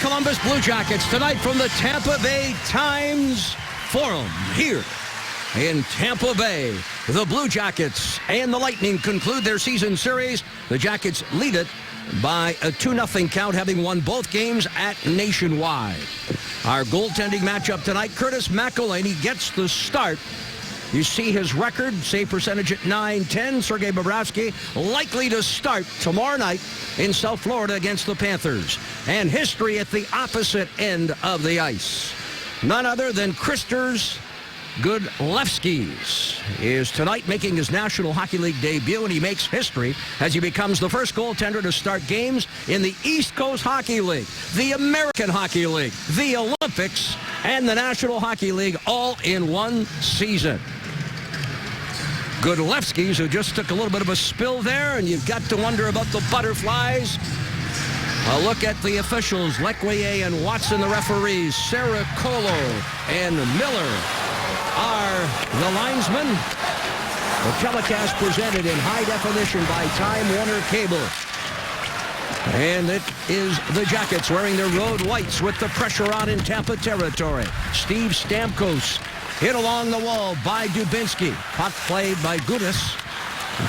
Columbus Blue Jackets tonight from the Tampa Bay Times Forum here in Tampa Bay. The Blue Jackets and the Lightning conclude their season series. The Jackets lead it by a 2-0 count, having won both games at Nationwide. Our goaltending matchup tonight, Curtis McElhinney gets the start. You see his record, save percentage at .910. Sergei Bobrovsky likely to start tomorrow night in South Florida against the Panthers. And history at the opposite end of the ice. None other than Kristers Gudlevskis is tonight making his National Hockey League debut, and he makes history as he becomes the first goaltender to start games in the East Coast Hockey League, the American Hockey League, the Olympics, and the National Hockey League all in one season. Gudlevskis, who just took a little bit of a spill there, and you've got to wonder about the butterflies. A look at the officials, Lequier and Watson, the referees. Sarah Colo and Miller are the linesmen. The telecast presented in high definition by Time Warner Cable. And it is the Jackets wearing their road whites with the pressure on in Tampa territory. Steve Stamkos hit along the wall by Dubinsky. Puck played by Gudas.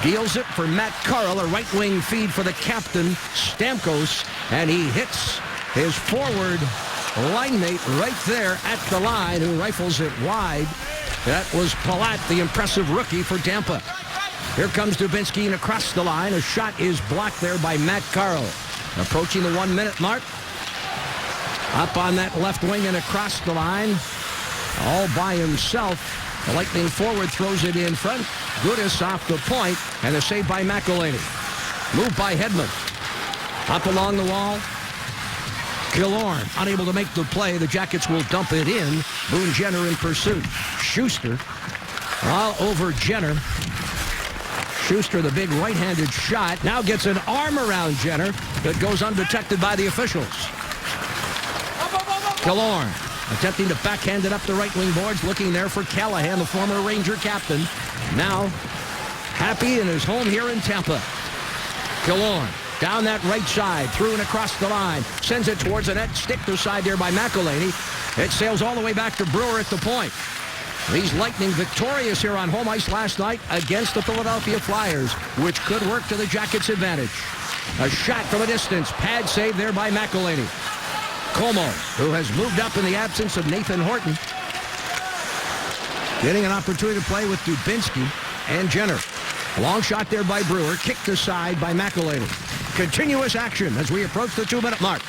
Deals it for Matt Carl, a right-wing feed for the captain, Stamkos, and he hits his forward line mate right there at the line, who rifles it wide. That was Palat, the impressive rookie for Tampa. Here comes Dubinsky and across the line. A shot is blocked there by Matt Carl. Approaching the 1-minute mark. Up on that left wing and across the line. All by himself. The Lightning forward throws it in front. Gudas off the point, and a save by McElhinney. Moved by Hedman. Up along the wall. Killorn unable to make the play. The Jackets will dump it in. Boone Jenner in pursuit. Schuster all over Jenner. Schuster, the big right-handed shot, now gets an arm around Jenner that goes undetected by the officials. Killorn attempting to backhand it up the right wing boards, looking there for Callahan, the former Ranger captain. Now happy in his home here in Tampa. Killorn down that right side, through and across the line. Sends it towards the net, stick to side there by McElhinney. It sails all the way back to Brewer at the point. These Lightning victorious here on home ice last night against the Philadelphia Flyers, which could work to the Jackets' advantage. A shot from a distance, pad save there by McElhinney. Como, who has moved up in the absence of Nathan Horton, getting an opportunity to play with Dubinsky and Jenner. Long shot there by Brewer, kicked aside by McElhinney. Continuous action as we approach the 2-minute mark.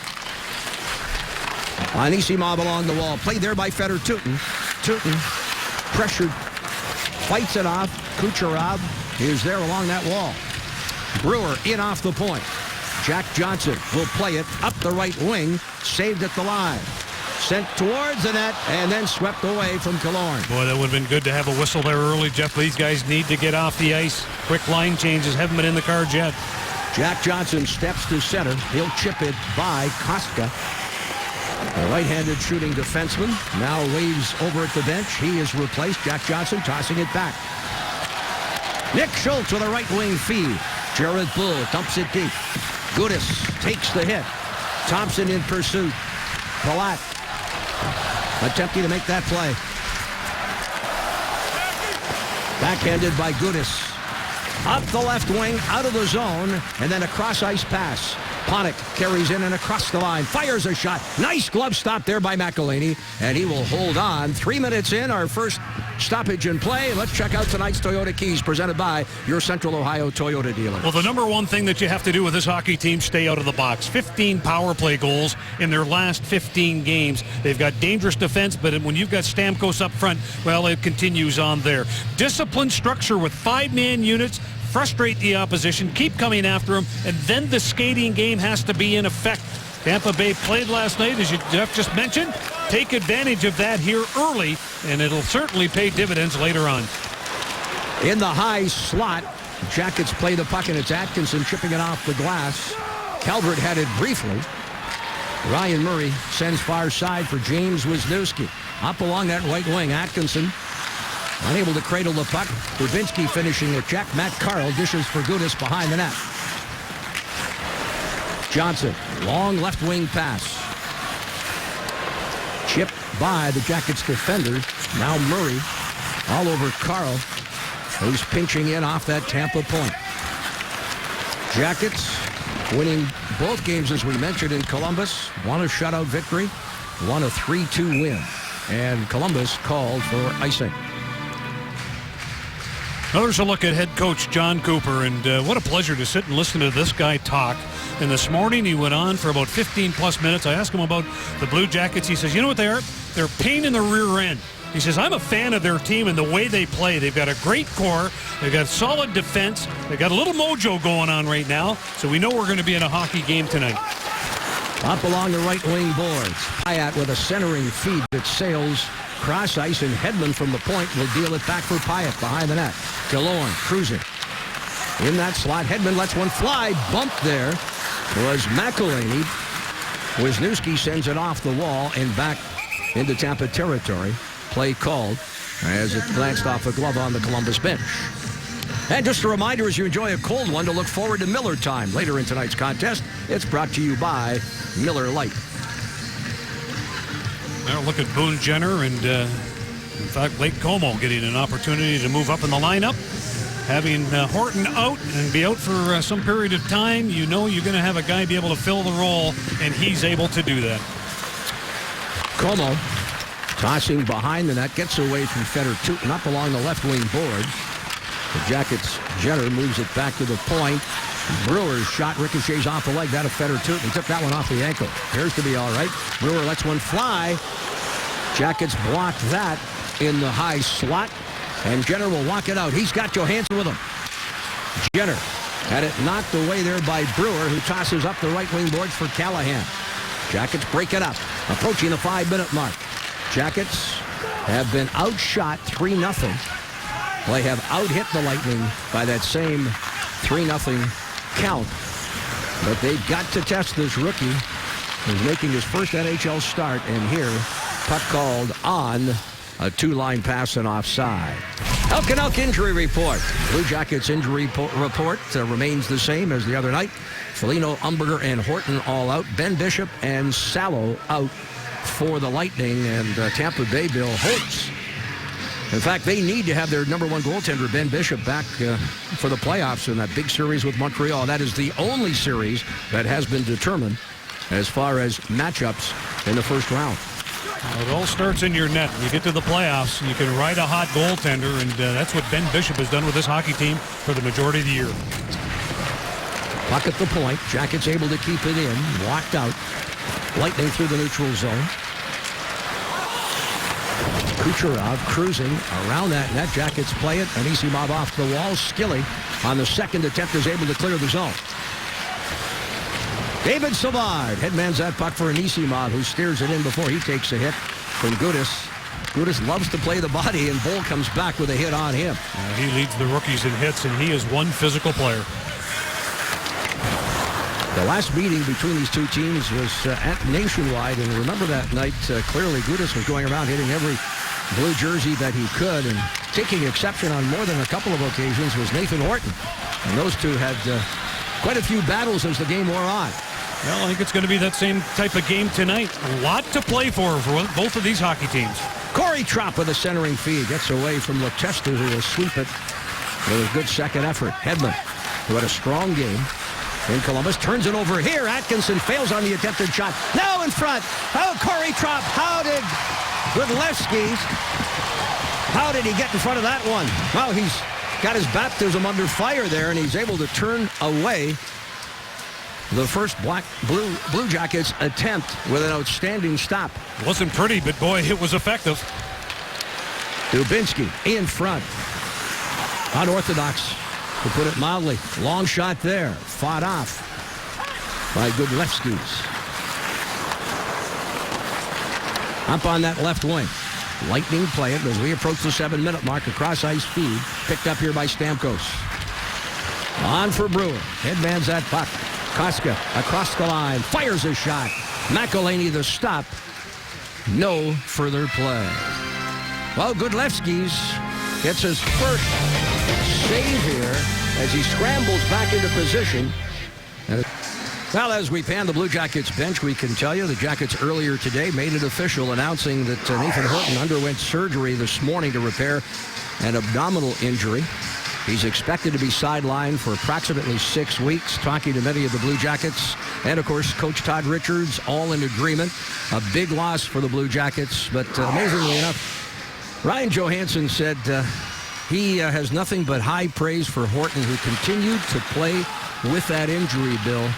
Anisimov along the wall, played there by Fedor Tutin. Tutin pressured, fights it off. Kucherov is there along that wall. Brewer in off the point. Jack Johnson will play it up the right wing, saved at the line. Sent towards the net and then swept away from Killorn. Boy, that would have been good to have a whistle there early, Jeff. These guys need to get off the ice. Quick line changes haven't been in the cards yet. Jack Johnson steps to center. He'll chip it by Koska. The right-handed shooting defenseman now waves over at the bench. He is replaced. Jack Johnson tossing it back. Nick Schultz with a right wing feed. Jared Bull dumps it deep. Gudas takes the hit. Thompson in pursuit. Palat attempting to make that play. Backhanded by Gudas. Up the left wing, out of the zone, and then a cross-ice pass. Panik carries in and across the line, fires a shot. Nice glove stop there by McElhinney, and he will hold on. 3 minutes in, our first stoppage in play. Let's check out tonight's Toyota Keys, presented by your Central Ohio Toyota dealer. Well, the number one thing that you have to do with this hockey team, stay out of the box. 15 power play goals in their last 15 games. They've got dangerous defense, but when you've got Stamkos up front, well, it continues on there. Disciplined structure with 5-man units. Frustrate the opposition, keep coming after them, and then the skating game has to be in effect. Tampa Bay played last night, as Jeff just mentioned. Take advantage of that here early, and it'll certainly pay dividends later on. In the high slot, Jackets play the puck, and it's Atkinson chipping it off the glass. Calvert had it briefly. Ryan Murray sends far side for James Wisniewski. Up along that right wing, Atkinson unable to cradle the puck. Dubinsky finishing the check. Matt Carl dishes for Gudas behind the net. Johnson, long left wing pass. Chipped by the Jackets defenders. Now Murray all over Carl, who's pinching in off that Tampa point. Jackets winning both games, as we mentioned, in Columbus. One a shutout victory, one a 3-2 win. And Columbus called for icing. Now there's a look at head coach John Cooper, and what a pleasure to sit and listen to this guy talk. And this morning he went on for about 15 plus minutes. I asked him about the Blue Jackets. He says, you know what they are? They're pain in the rear end. He says, I'm a fan of their team and the way they play. They've got a great core. They've got solid defense. They've got a little mojo going on right now. So we know we're going to be in a hockey game tonight. Up along the right wing boards. Pyatt with a centering feed that sails cross ice, and Hedman from the point will deal it back for Pyatt behind the net. Killorn cruising in that slot. Hedman lets one fly. Bumped there was McElhaney. Wisniewski sends it off the wall and back into Tampa territory. Play called as it glanced off a glove on the Columbus bench. And just a reminder, as you enjoy a cold one, to look forward to Miller Time later in tonight's contest. It's brought to you by Miller Lite. Now look at Boone Jenner and, in fact, Blake Como getting an opportunity to move up in the lineup. Having Horton out and be out for some period of time, you know you're going to have a guy be able to fill the role, and he's able to do that. Como tossing behind the net, gets away from Feder Tootin up along the left wing board. The Jackets' Jenner moves it back to the point. Brewer's shot ricochets off the leg. That of Feder Tootin. He took that one off the ankle. Appears to be all right. Brewer lets one fly. Jackets block that in the high slot. And Jenner will walk it out. He's got Johansson with him. Jenner had it knocked away there by Brewer, who tosses up the right wing boards for Callahan. Jackets break it up. Approaching the 5-minute mark. Jackets have been outshot 3-0. They have out-hit the Lightning by that same 3-0 count. But they've got to test this rookie who's making his first NHL start. And here, puck called on a two-line pass and offside. Elk injury report. Blue Jackets injury report remains the same as the other night. Foligno, Umberger, and Horton all out. Ben Bishop and Salo out for the Lightning. And Tampa Bay, Bill Holtz. In fact, they need to have their number one goaltender, Ben Bishop, back for the playoffs in that big series with Montreal. That is the only series that has been determined as far as matchups in the first round. Well, it all starts in your net. You get to the playoffs, and you can ride a hot goaltender, and that's what Ben Bishop has done with this hockey team for the majority of the year. Puck at the point. Jackets able to keep it in. Walked out. Lightning through the neutral zone. Kucherov cruising around that net. Jackets play it. Anisimov off the wall. Skilly on the second attempt is able to clear the zone. David Savard headmans that puck for Anisimov, who steers it in before he takes a hit from Gudas. Gudas loves to play the body, and Bull comes back with a hit on him. He leads the rookies in hits, and he is one physical player. The last meeting between these two teams was at Nationwide, and remember that night, clearly Gudas was going around hitting every blue jersey that he could, and taking exception on more than a couple of occasions was Nathan Horton. And those two had quite a few battles as the game wore on. Well, I think it's going to be that same type of game tonight. A lot to play for both of these hockey teams. Corey Tropp with a centering feed. Gets away from Latesta, who will sweep it with a good second effort. Hedman, who had a strong game in Columbus, turns it over here. Atkinson fails on the attempted shot. Now in front. Oh, Corey Tropp. How did he get in front of that one? Well, he's got his baptism under fire there, and he's able to turn away the first Blue Jackets attempt with an outstanding stop. It wasn't pretty, but boy, it was effective. Dubinsky in front. Unorthodox, to put it mildly. Long shot there. Fought off by Godlewski's. Up on that left wing. Lightning play it as we approach the 7-minute mark. A cross-ice feed picked up here by Stamkos. On for Brewer. Headmans that puck. Koska across the line. Fires a shot. McElhaney the stop. No further play. Well, Godlewski's gets his first save here as he scrambles back into position. Well, as we pan the Blue Jackets bench, we can tell you the Jackets earlier today made it official, announcing that Nathan Horton underwent surgery this morning to repair an abdominal injury. He's expected to be sidelined for approximately 6 weeks. Talking to many of the Blue Jackets and, of course, Coach Todd Richards, all in agreement. A big loss for the Blue Jackets, but amazingly enough, Ryan Johansson said he has nothing but high praise for Horton, who continued to play with that injury, Bill,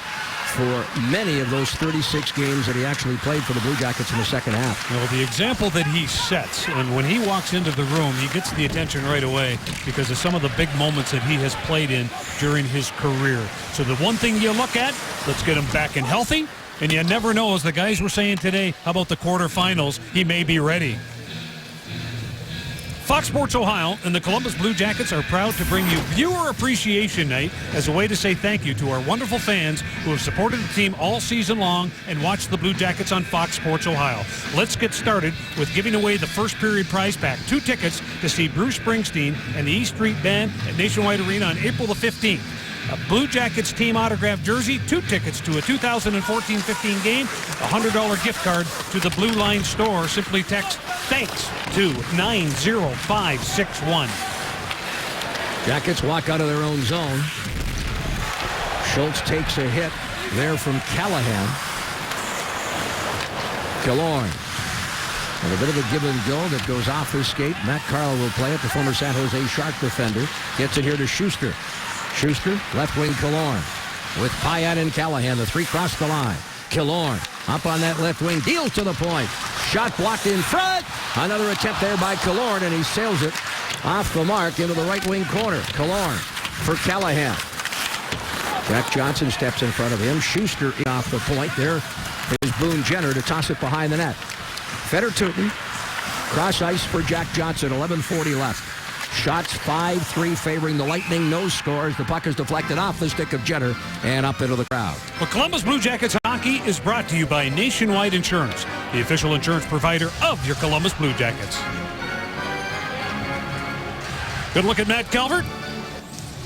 for many of those 36 games that he actually played for the Blue Jackets in the second half. Well, the example that he sets, and when he walks into the room, he gets the attention right away because of some of the big moments that he has played in during his career. So the one thing you look at, let's get him back and healthy, and you never know, as the guys were saying today, how about the quarterfinals? He may be ready. Fox Sports Ohio and the Columbus Blue Jackets are proud to bring you Viewer Appreciation Night as a way to say thank you to our wonderful fans who have supported the team all season long and watched the Blue Jackets on Fox Sports Ohio. Let's get started with giving away the first period prize pack, 2 tickets to see Bruce Springsteen and the E Street Band at Nationwide Arena on April the 15th. A Blue Jackets team autographed jersey, 2 tickets to a 2014-15 game, a $100 gift card to the Blue Line store. Simply text THANKS to 90561. Jackets walk out of their own zone. Schultz takes a hit there from Callahan. Killorn. And a bit of a give and go that goes off his skate. Matt Carle will play it. The former San Jose Shark defender gets it here to Schuster. Schuster, left wing Killorn. With Payette and Callahan, the 3 cross the line. Killorn up on that left wing, deals to the point. Shot blocked in front. Another attempt there by Killorn, and he sails it off the mark into the right wing corner. Killorn for Callahan. Jack Johnson steps in front of him. Schuster off the point. There is Boone Jenner to toss it behind the net. Fedor-Tutin, cross ice for Jack Johnson, 11:40 left. Shots 5-3 favoring the Lightning. No scores. The puck is deflected off the stick of Jenner and up into the crowd. Well, Columbus Blue Jackets hockey is brought to you by Nationwide Insurance, the official insurance provider of your Columbus Blue Jackets. Good look at Matt Calvert.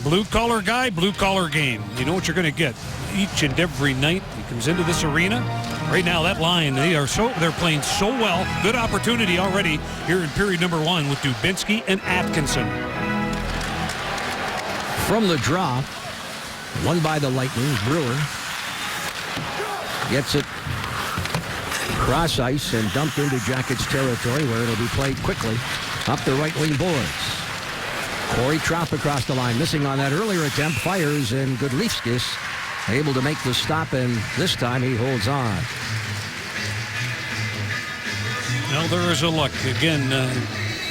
Blue-collar guy, blue-collar game. You know what you're going to get each and every night. He comes into this arena. Right now, that line, they're playing so well. Good opportunity already here in period number 1 with Dubinsky and Atkinson. From the draw, won by the Lightning, Brewer gets it cross ice and dumped into Jackets territory where it'll be played quickly up the right wing boards. Corey Trout across the line, missing on that earlier attempt, fires, and Gudlevskis able to make the stop, and this time he holds on. Well, there is a look. Again,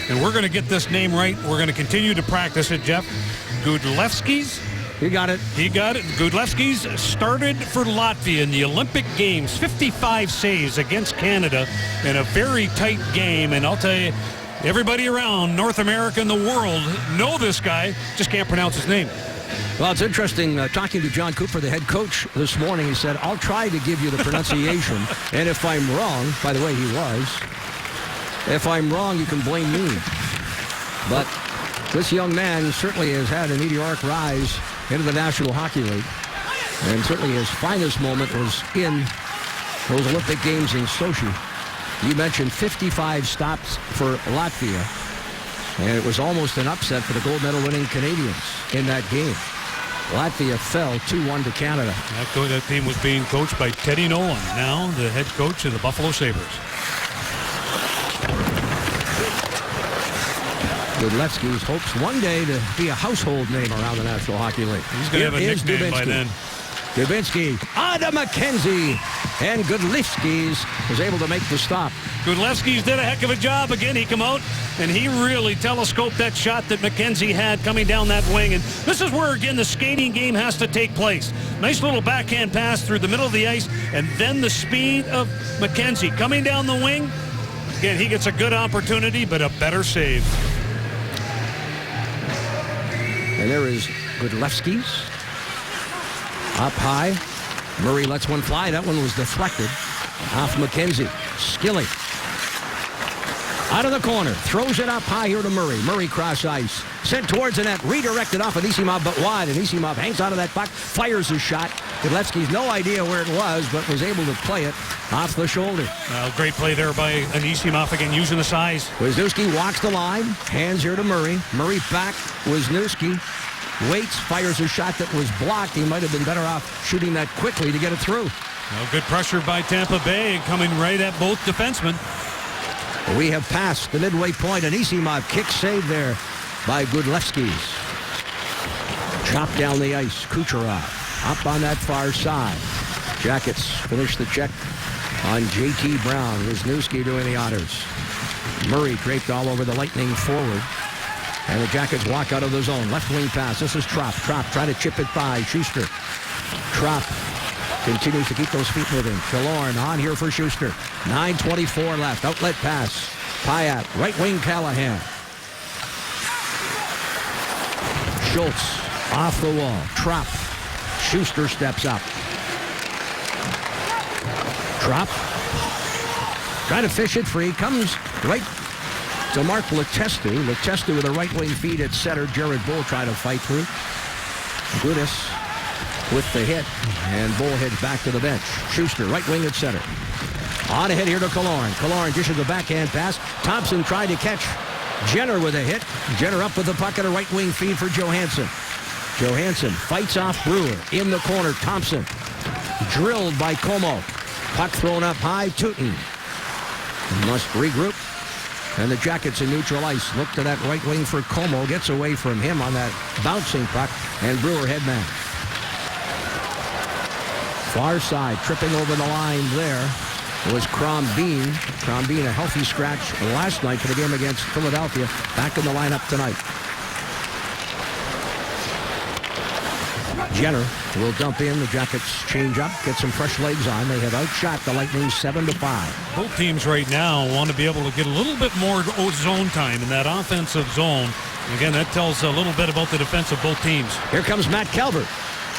and we're going to get this name right. We're going to continue to practice it, Jeff. Gudlevskis. He got it. He got it. Gudlevskis started for Latvia in the Olympic Games. 55 saves against Canada in a very tight game. And I'll tell you, everybody around North America and the world know this guy. Just can't pronounce his name. Well, it's interesting talking to John Cooper, the head coach, this morning. He said, I'll try to give you the pronunciation. And if I'm wrong, by the way, he was, if I'm wrong, you can blame me. But this young man certainly has had a meteoric rise into the National Hockey League. And certainly his finest moment was in those Olympic Games in Sochi. You mentioned 55 stops for Latvia. And it was almost an upset for the gold medal winning Canadians in that game. Latvia fell 2-1 to Canada. That team was being coached by Teddy Nolan, now the head coach of the Buffalo Sabres. Gudlevskis hopes one day to be a household name around the National Hockey League. He's going to have a nickname by then. Dubinsky, Adam McKenzie, and Gudlevskis was able to make the stop. Gudlevskis did a heck of a job. Again, he come out and he really telescoped that shot that McKenzie had coming down that wing. And this is where, again, the skating game has to take place. Nice little backhand pass through the middle of the ice, and then the speed of McKenzie coming down the wing. Again, he gets a good opportunity, but a better save. And there is Gudlevskis. Up high. Murray lets one fly. That one was deflected off McKenzie. Skilling. Out of the corner. Throws it up high here to Murray. Murray cross ice. Sent towards the net. Redirected off Anisimov, but wide. Anisimov hangs out of that puck. Fires his shot. Godlewski's no idea where it was, but was able to play it off the shoulder. Great play there by Anisimov, again, using the size. Wisniewski walks the line. Hands here to Murray. Murray back. Wisniewski waits. Fires a shot that was blocked. He might have been better off shooting that quickly to get it through. Good pressure by Tampa Bay, coming right at both defensemen. We have passed the midway point. Anisimov kick save there by Godlewski. Chopped down the ice. Kucherov up on that far side. Jackets finish the check on J.T. Brown. Wisniewski doing the honors. Murray draped all over the Lightning forward. And the Jackets walk out of the zone. Left wing pass. This is Trop. Trop trying to chip it by Schuster. Trop continues to keep those feet moving. Killorn on here for Schuster. 9:24 left. Outlet pass. Pyatt. Right wing Callahan. Schultz off the wall. Trop. Schuster steps up. Trop. Trying to fish it free. Comes right to Mark Letestu. Letestu with a right wing feed at center. Jared Bull trying to fight through. Gudas with the hit, and Bull heads back to the bench. Schuster, right wing at center. On ahead here to Killorn. Killorn dishes a backhand pass. Thompson tried to catch Jenner with a hit. Jenner up with the puck and a right wing feed for Johansson. Johansson fights off Brewer. In the corner, Thompson. Drilled by Como. Puck thrown up high, Tootin. Must regroup. And the Jackets in neutral ice look to that right wing for Como. Gets away from him on that bouncing puck. And Brewer headman. Far side, tripping over the line there was Crombeen. Crombeen, a healthy scratch last night for the game against Philadelphia. Back in the lineup tonight. Jenner will dump in. The Jackets change up, get some fresh legs on. They have outshot the Lightning 7-5. Both teams right now want to be able to get a little bit more zone time in that offensive zone. Again, that tells a little bit about the defense of both teams. Here comes Matt Calvert.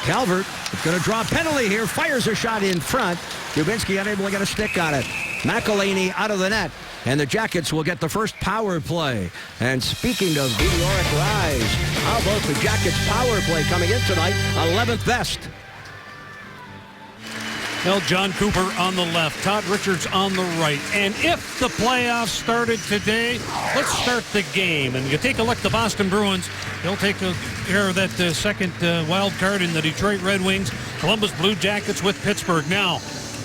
Calvert is going to draw a penalty here. Fires a shot in front. Dubinsky unable to get a stick on it. McElhaney out of the net. And the Jackets will get the first power play. And speaking of meteoric rise, how about the Jackets power play coming in tonight? 11th best. Well, John Cooper on the left, Todd Richards on the right. And if the playoffs started today, let's start the game. And you take a look at the Boston Bruins. They'll take care of that second wild card in the Detroit Red Wings. Columbus Blue Jackets with Pittsburgh. Now,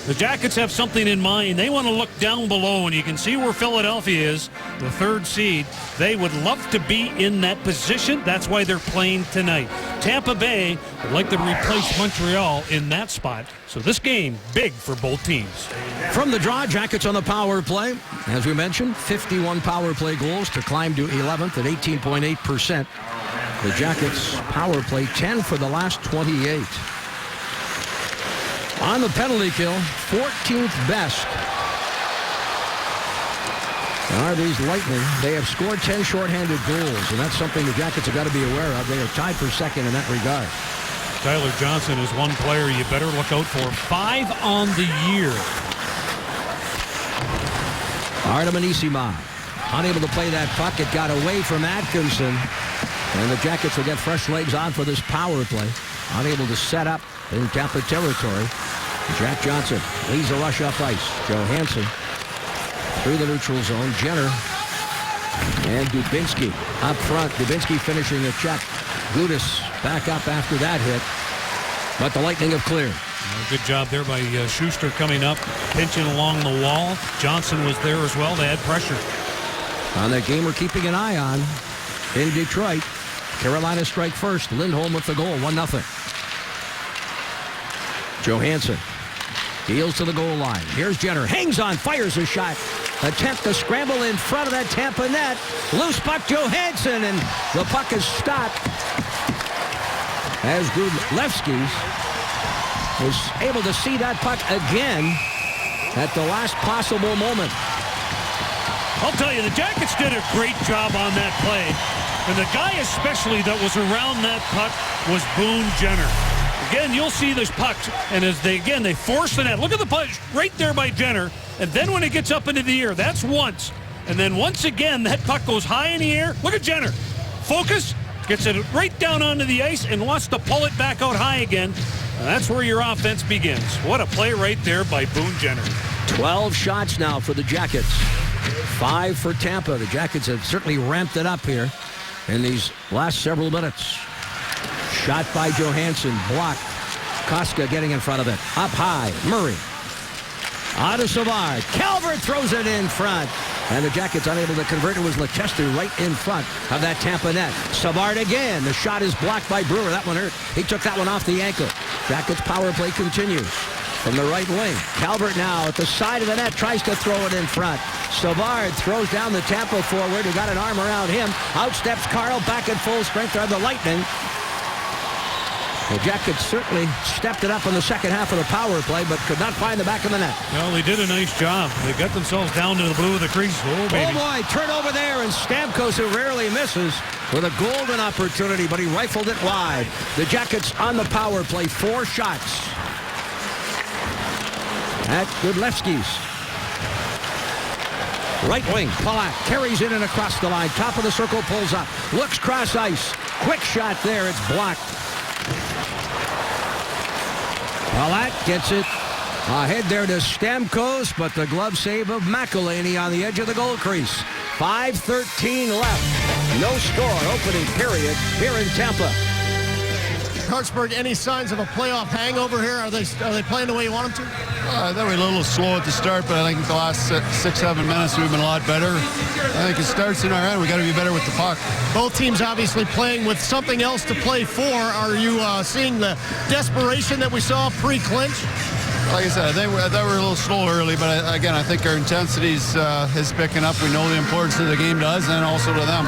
the Jackets have something in mind. They want to look down below, and you can see where Philadelphia is, the third seed. They would love to be in that position. That's why they're playing tonight. Tampa Bay would like to replace Montreal in that spot. So this game, big for both teams. From the draw, Jackets on the power play. As we mentioned, 51 power play goals to climb to 11th at 18.8%. The Jackets power play 10 for the last 28. On the penalty kill, 14th best are these Lightning. They have scored 10 shorthanded goals, and that's something the Jackets have got to be aware of. They are tied for second in that regard. Tyler Johnson is one player you better look out for. 5 on the year. Artem Anisimov, unable to play that puck. It got away from Atkinson, and the Jackets will get fresh legs on for this power play. Unable to set up in Tampa territory. Jack Johnson leads the rush up ice. Johansson through the neutral zone. Jenner and Dubinsky up front. Dubinsky finishing a check. Gudas back up after that hit. But the Lightning have cleared. Good job there by Schuster coming up, pinching along the wall. Johnson was there as well. They had pressure. On that game we're keeping an eye on in Detroit. Carolina strike first. Lindholm with the goal. 1-0. Johansson deals to the goal line. Here's Jenner. Hangs on. Fires a shot. Attempt to scramble in front of that Tampa net. Loose puck, Johansson. And the puck is stopped as Godlewski was able to see that puck again at the last possible moment. I'll tell you, the Jackets did a great job on that play. And the guy especially that was around that puck was Boone Jenner. Again, you'll see this puck, and as they force the net. Look at the punch right there by Jenner, and then when it gets up into the air, that's once. And then once again, that puck goes high in the air. Look at Jenner. Focus, gets it right down onto the ice and wants to pull it back out high again. And that's where your offense begins. What a play right there by Boone Jenner. 12 shots now for the Jackets. 5 for Tampa. The Jackets have certainly ramped it up here in these last several minutes. Shot by Johansson. Blocked. Koska getting in front of it. Up high. Murray. On to Savard. Calvert throws it in front. And the Jackets unable to convert. It was Letestu right in front of that Tampa net. Savard again. The shot is blocked by Brewer. That one hurt. He took that one off the ankle. Jackets power play continues from the right wing. Calvert now at the side of the net tries to throw it in front. Savard throws down the Tampa forward who got an arm around him. Out steps Carl back at full strength are the Lightning. The Jackets certainly stepped it up in the second half of the power play, but could not find the back of the net. Well, they did a nice job. They got themselves down to the blue of the crease. Oh, baby. Oh, boy, turnover there, and Stamkos, who rarely misses, with a golden opportunity, but he rifled it wide. The Jackets on the power play, 4 shots. At Godlewski's. Right wing, Palat carries in and across the line. Top of the circle, pulls up. Looks cross ice. Quick shot there, it's blocked. Palat gets it ahead there to Stamkos, but the glove save of McElhaney on the edge of the goal crease. 5:13 left. No score opening period here in Tampa. Hartsburg, any signs of a playoff hangover here? Are they playing the way you want them to? I thought we were a little slow at the start, but I think the last 6-7 minutes we've been a lot better. I think it starts in our end. We got to be better with the puck. Both teams obviously playing with something else to play for. Are you seeing the desperation that we saw pre-clinch? Like I said, I thought we were a little slow early, but again, I think our intensity is picking up. We know the importance of the game to us and also to them.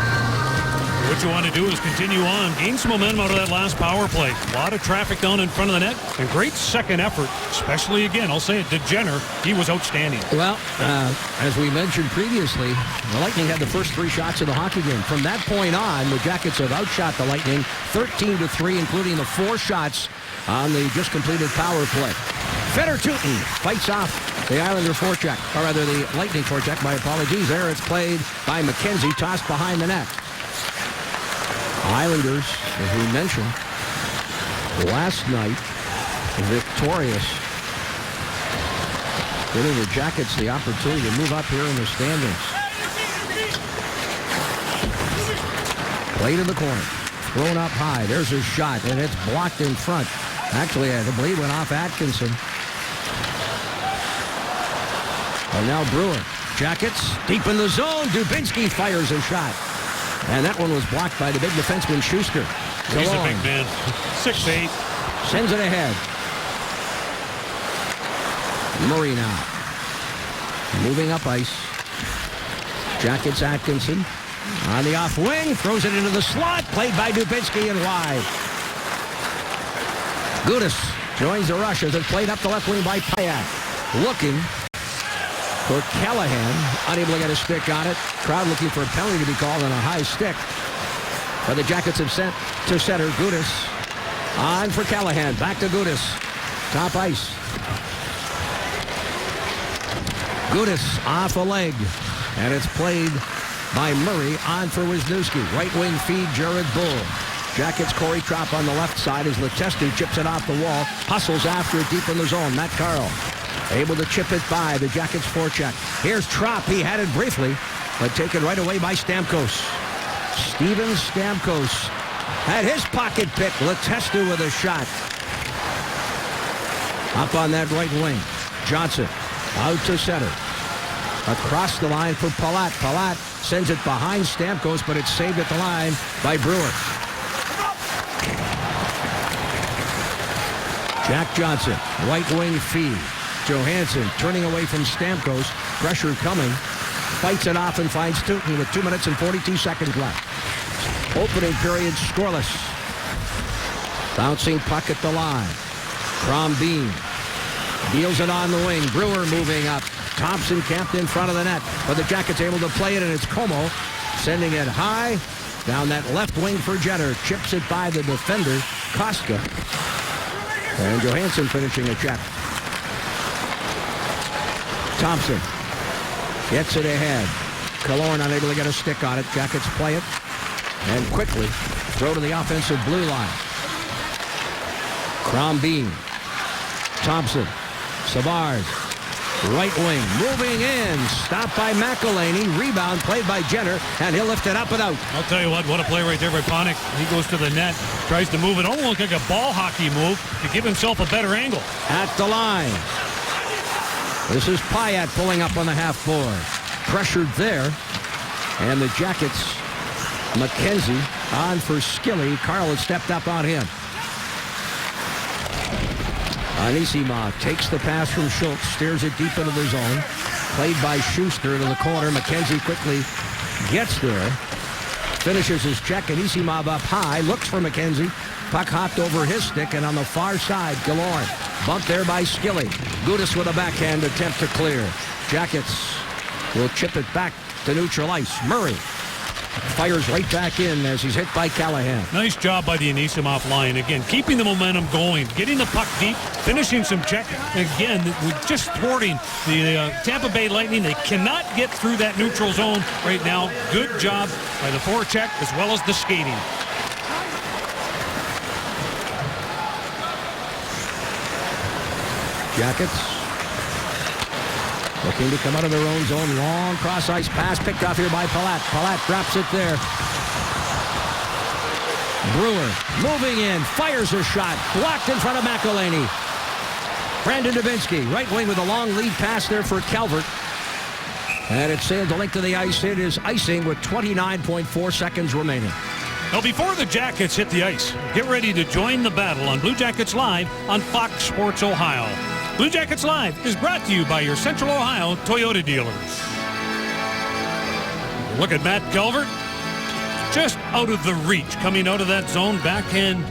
What you want to do is continue on, gain some momentum out of that last power play. A lot of traffic down in front of the net, and great second effort, especially, again, I'll say it, to Jenner. He was outstanding. Well, as we mentioned previously, the Lightning had the first 3 shots of the hockey game. From that point on, the Jackets have outshot the Lightning 13-3, including the 4 shots on the just completed power play. Fedor Tutin fights off the Islander forecheck, or rather the Lightning forecheck, my apologies. There it's played by McKenzie, tossed behind the net. Islanders, as we mentioned, last night, victorious, giving the Jackets the opportunity to move up here in the standings. Play to the corner, thrown up high. There's a shot, and it's blocked in front. Actually, I believe went off Atkinson. And now Brewer. Jackets deep in the zone. Dubinsky fires a shot. And that one was blocked by the big defenseman Schuster. He's a big man. 6'8". Sends it ahead. Murray now. Moving up ice. Jackets Atkinson. On the off wing. Throws it into the slot. Played by Dubinsky and wide. Gudas joins the rush as it's played up the left wing by Payat. Looking for Callahan, unable to get a stick on it. Crowd looking for a penalty to be called on a high stick. But the Jackets have sent to center. Gudas on for Callahan. Back to Gudas. Top ice. Gudas off a leg. And it's played by Murray on for Wisniewski. Right wing feed, Jared Bull. Jackets Corey Tropp on the left side as Letestu chips it off the wall. Hustles after it deep in the zone. Matt Carl able to chip it by the Jackets forecheck. Here's Tropp. He had it briefly, but taken right away by Stamkos. Steven Stamkos had his pocket pick. Letestu with a shot. Up on that right wing. Johnson out to center. Across the line for Palat. Palat sends it behind Stamkos, but it's saved at the line by Brewer. Jack Johnson, right wing feed. Johansson turning away from Stamkos. Pressure coming. Fights it off and finds Tutin with 2 minutes and 42 seconds left. Opening period scoreless. Bouncing puck at the line. Crombeen deals it on the wing. Brewer moving up. Thompson camped in front of the net. But the Jackets able to play it, and it's Como sending it high. Down that left wing for Jenner. Chips it by the defender, Koska. And Johansson finishing a check. Thompson gets it ahead. Killorn unable to get a stick on it. Jackets play it and quickly throw to the offensive blue line. Crombeen. Thompson. Savard. Right wing. Moving in. Stopped by McElhaney. Rebound played by Jenner. And he'll lift it up and out. I'll tell you what a play right there by Panik. He goes to the net, tries to move it. Almost like a ball hockey move to give himself a better angle. At the line. This is Payat pulling up on the half board. Pressured there. And the Jackets, McKenzie on for Skilly. Carl had stepped up on him. Anisimov takes the pass from Schultz, steers it deep into the zone. Played by Schuster to the corner. McKenzie quickly gets there. Finishes his check. Anisimov up high. Looks for McKenzie. Puck hopped over his stick, and on the far side, Killorn. Bumped there by Skilly. Gudis with a backhand attempt to clear. Jackets will chip it back to neutral ice. Murray fires right back in as he's hit by Callahan. Nice job by the Anisimov line. Again, keeping the momentum going, getting the puck deep, finishing some check. Again, just thwarting the Tampa Bay Lightning. They cannot get through that neutral zone right now. Good job by the forecheck as well as the skating. Jackets looking to come out of their own zone. Long cross-ice pass picked off here by Palat. Palat drops it there. Brewer moving in, fires a shot. Blocked in front of McElhaney. Brandon Dubinsky, right wing with a long lead pass there for Calvert. And it sailed the length of the ice. It is icing with 29.4 seconds remaining. Now, before the Jackets hit the ice, get ready to join the battle on Blue Jackets Live on Fox Sports Ohio. Blue Jackets Live is brought to you by your Central Ohio Toyota dealers. Look at Matt Calvert. Just out of the reach, coming out of that zone. Backhand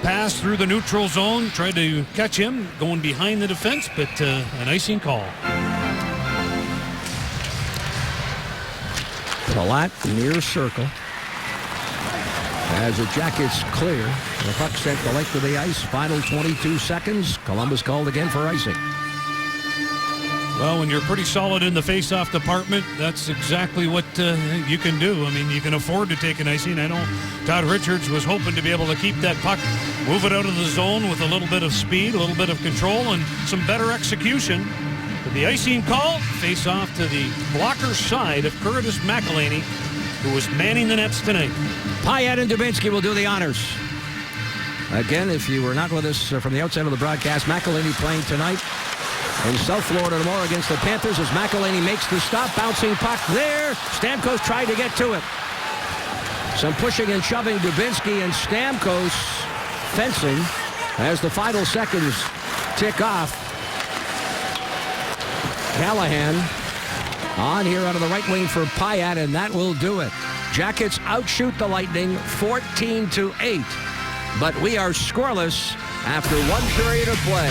pass through the neutral zone. Tried to catch him going behind the defense, but an icing call. Palat near circle. As the Jackets clear, the puck sent the length of the ice. Final 22 seconds. Columbus called again for icing. Well, when you're pretty solid in the face-off department, that's exactly what you can do. I mean, you can afford to take an icing. I know Todd Richards was hoping to be able to keep that puck, move it out of the zone with a little bit of speed, a little bit of control, and some better execution. But the icing call, face-off to the blocker side of Curtis McElhaney, who was manning the nets tonight. Payat and Dubinsky will do the honors. Again, if you were not with us from the outset of the broadcast, McElhaney playing tonight in South Florida tomorrow against the Panthers as McElhaney makes the stop. Bouncing puck there. Stamkos tried to get to it. Some pushing and shoving. Dubinsky and Stamkos fencing as the final seconds tick off. Callahan on here out of the right wing for Payat, and that will do it. Jackets outshoot the Lightning 14-8. But we are scoreless after one period of play.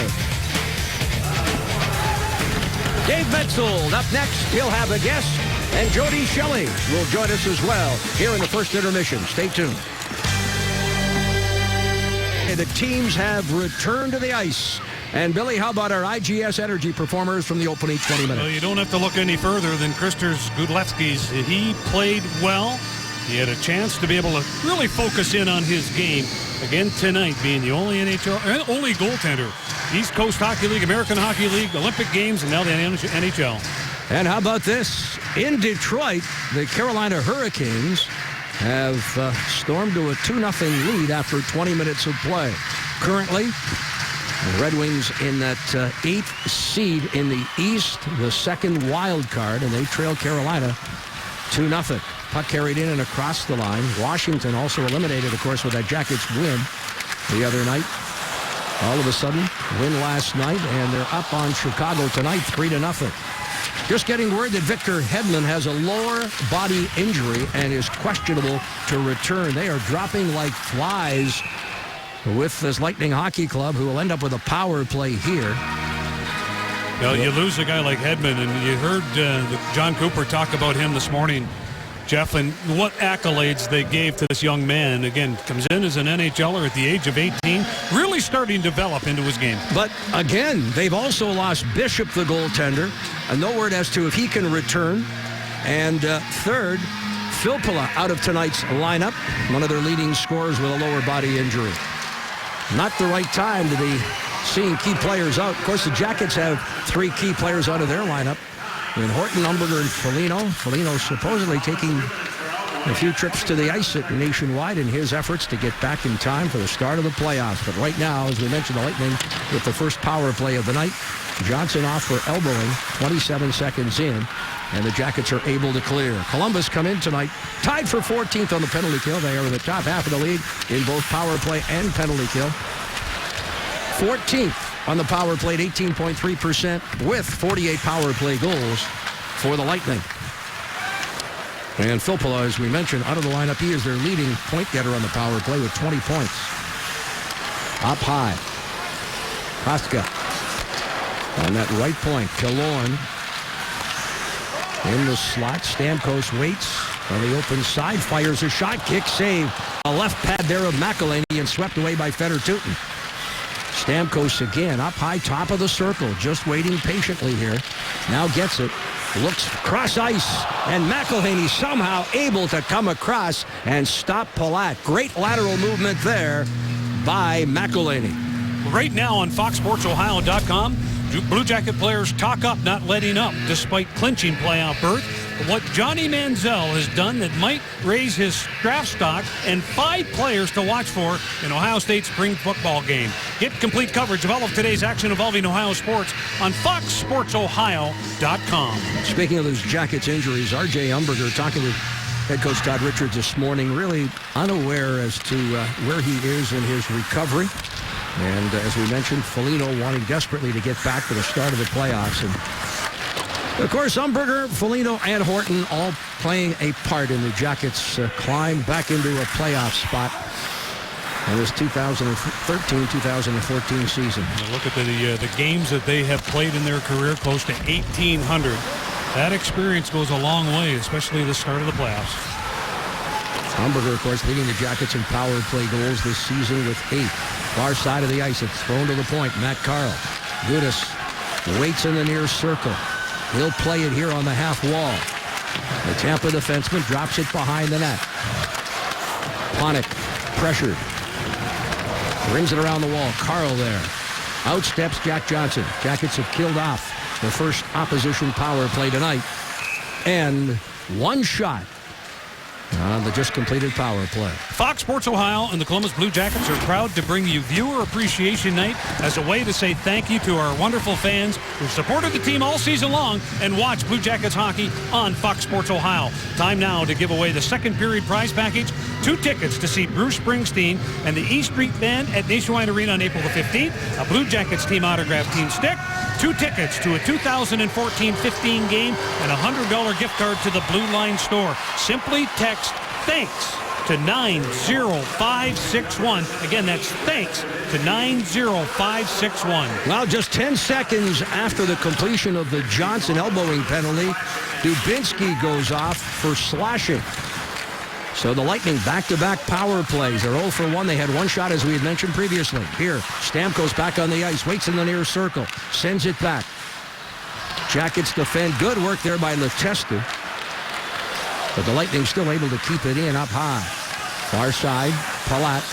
Dave Metzold up next. He'll have a guest. And Jody Shelley will join us as well here in the first intermission. Stay tuned. The teams have returned to the ice. And Billy, how about our IGS Energy performers from the opening 20 minutes? Well, you don't have to look any further than Kristers Gudlevskis. He played well. He had a chance to be able to really focus in on his game. Again tonight, being the only only goaltender. East Coast Hockey League, American Hockey League, Olympic Games, and now the NHL. And how about this? In Detroit, the Carolina Hurricanes have stormed to a 2-0 lead after 20 minutes of play. Currently, the Red Wings in that 8th seed in the East, the second wild card, and they trail Carolina 2-0. Puck carried in and across the line. Washington also eliminated, of course, with that Jackets win the other night. All of a sudden, win last night, and they're up on Chicago tonight, 3-0. Just getting word that Victor Hedman has a lower body injury and is questionable to return. They are dropping like flies with this Lightning Hockey Club, who will end up with a power play here. Well, you lose a guy like Hedman, and you heard John Cooper talk about him this morning, Jeff, and what accolades they gave to this young man. Again, comes in as an NHLer at the age of 18, really starting to develop into his game. But again, they've also lost Bishop, the goaltender, and no word as to if he can return. And third, Filppula out of tonight's lineup, one of their leading scorers with a lower body injury. Not the right time to be seeing key players out. Of course, the Jackets have 3 key players out of their lineup. And Horton, Umberger, and Foligno. Foligno supposedly taking a few trips to the ice at Nationwide in his efforts to get back in time for the start of the playoffs. But right now, as we mentioned, the Lightning with the first power play of the night. Johnson off for elbowing 27 seconds in, and the Jackets are able to clear. Columbus come in tonight, tied for 14th on the penalty kill. They are in the top half of the league in both power play and penalty kill. 14th on the power play at 18.3% with 48 power play goals for the Lightning. And Filppula, as we mentioned, out of the lineup, he is their leading point getter on the power play with 20 points. Up high. Koska on that right point. Killorn in the slot. Stamkos waits on the open side. Fires a shot. Kick save. A left pad there of McElhinney and swept away by Fedor-Tutin. Stamkos again up high, top of the circle. Just waiting patiently here. Now gets it. Looks cross ice, and McElhinney somehow able to come across and stop Palat. Great lateral movement there by McElhinney. Right now on FoxSportsOhio.com, Blue Jacket players talk up, not letting up, despite clinching playoff berth. What Johnny Manziel has done that might raise his draft stock, and 5 players to watch for in Ohio State's spring football game. Get complete coverage of all of today's action involving Ohio sports on FoxSportsOhio.com. Speaking of those Jackets injuries, R.J. Umberger talking with head coach Todd Richards this morning, really unaware as to where he is in his recovery. And as we mentioned, Foligno wanting desperately to get back for the start of the playoffs. And of course, Umberger, Foligno, and Horton all playing a part in the Jackets' climb back into a playoff spot in this 2013-2014 season. Look at the games that they have played in their career, close to 1,800. That experience goes a long way, especially the start of the playoffs. Umberger, of course, leading the Jackets in power play goals this season with 8. Far side of the ice, it's thrown to the point. Matt Carl. Gudas waits in the near circle. He'll play it here on the half wall. The Tampa defenseman drops it behind the net. Panik pressured. Brings it around the wall. Carl there. Out steps Jack Johnson. Jackets have killed off the first opposition power play tonight. And one shot on the just completed power play. Fox Sports Ohio and the Columbus Blue Jackets are proud to bring you Viewer Appreciation Night as a way to say thank you to our wonderful fans who supported the team all season long and watch Blue Jackets hockey on Fox Sports Ohio. Time now to give away the second period prize package. 2 tickets to see Bruce Springsteen and the E Street Band at Nationwide Arena on April the 15th. A Blue Jackets team autograph team stick. 2 tickets to a 2014-15 game and a $100 gift card to the Blue Line store. Simply text thanks to 90561. Again, that's thanks to 90561. Well, just 10 seconds after the completion of the Johnson elbowing penalty, Dubinsky goes off for slashing. So the Lightning back-to-back power plays. They're 0 for 1. They had 1 shot, as we had mentioned previously. Here, Stamkos back on the ice, waits in the near circle, sends it back. Jackets defend. Good work there by Letestu. But the Lightning still able to keep it in up high. Far side, Palat.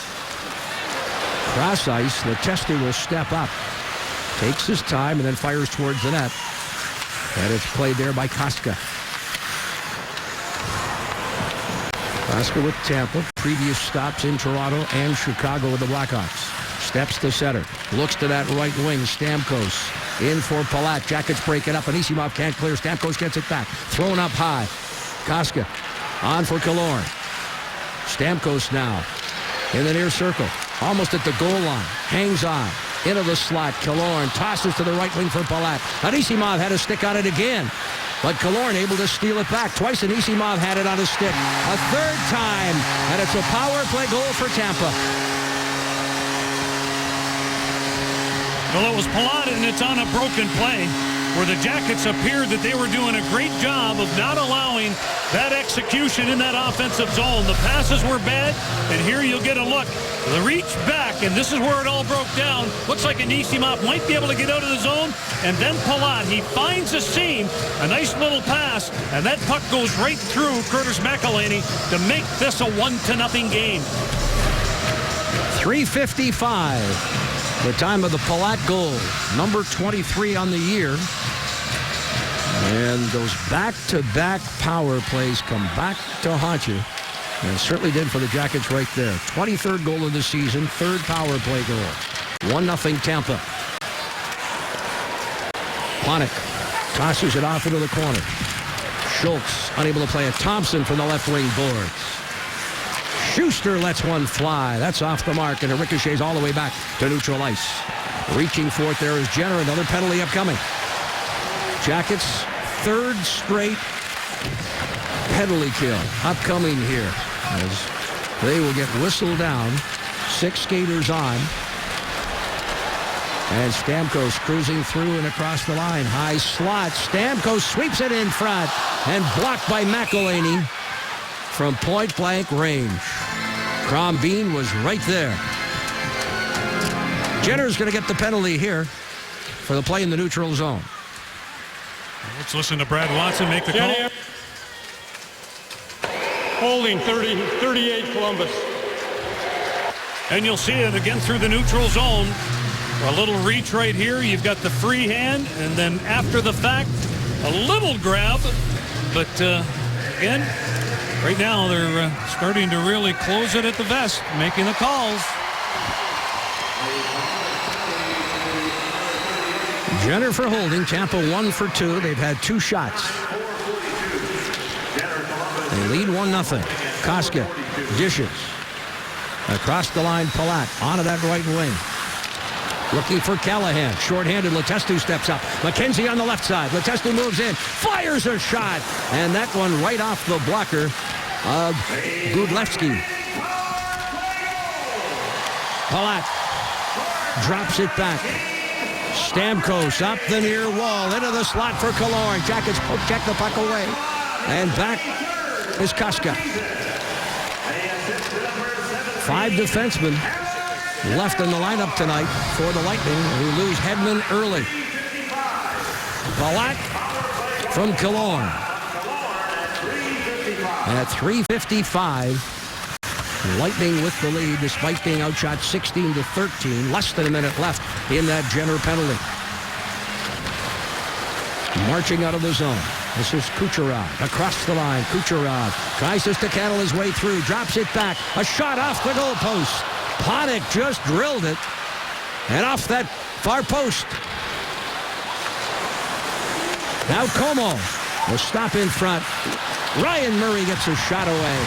Cross ice, Letestu will step up. Takes his time and then fires towards the net. And it's played there by Koska. Koska with Tampa. Previous stops in Toronto and Chicago with the Blackhawks. Steps to center. Looks to that right wing. Stamkos in for Palat. Jackets break it up. Anisimov can't clear. Stamkos gets it back. Thrown up high. Koska on for Killorn. Stamkos now in the near circle. Almost at the goal line. Hangs on. Into the slot. Killorn tosses to the right wing for Palat. Anisimov had a stick on it again. But Killorn able to steal it back. Twice Anisimov had it on his stick. A third time. And it's a power play goal for Tampa. Well, it was Palat, and it's on a broken play. where the Jackets appeared that they were doing a great job of not allowing that execution in that offensive zone. The passes were bad, and here you'll get a look. The reach back, and this is where it all broke down. Looks like Anisimov might be able to get out of the zone, and then Palat, he finds a seam, a nice little pass, and that puck goes right through Curtis McElhinney to make this a 1-0 game. 3:55, the time of the Palat goal, number 23 on the year. And those back-to-back power plays come back to haunt you. And it certainly did for the Jackets right there. 23rd goal of the season, third power play goal. 1-0 Tampa. Panik tosses it off into the corner. Schultz unable to play it. Thompson from the left wing boards. Schuster lets one fly. That's off the mark, and it ricochets all the way back to neutral ice. Reaching for it there is Jenner. Another penalty upcoming. Jackets, third straight penalty kill upcoming here, as they will get whistled down. 6 skaters on. And Stamkos cruising through and across the line. High slot. Stamkos sweeps it in front and blocked by McElhinney from point-blank range. Crombeen was right there. Jenner's going to get the penalty here for the play in the neutral zone. Let's listen to Brad Watson make the call. Holding 38 Columbus. And you'll see it again through the neutral zone. A little reach right here. You've got the free hand, and then after the fact, a little grab. But again, right now they're starting to really close it at the vest, making the calls. Jenner for holding. Tampa 1 for 2. They've had 2 shots. They lead 1-0. Koska dishes. Across the line, Palat onto that right wing. Looking for Callahan. Short-handed, Letestu steps up. McKenzie on the left side. Letestu moves in. Fires a shot. And that one right off the blocker of Gudlevsky. Palat drops it back. Stamkos up the near wall. Into the slot for Killorn. Jackets check the puck away. And back is Koska. 5 defensemen left in the lineup tonight for the Lightning, who lose Hedman early. Palat from Killorn. At 3:55, Lightning with the lead despite being outshot 16-13. Less than a minute left in that Jenner penalty. Marching out of the zone. This is Kucherov. Across the line, Kucherov tries to stickhandle his way through. Drops it back. A shot off the goalpost. Panik just drilled it. And off that far post. Now Como will stop in front. Ryan Murray gets a shot away.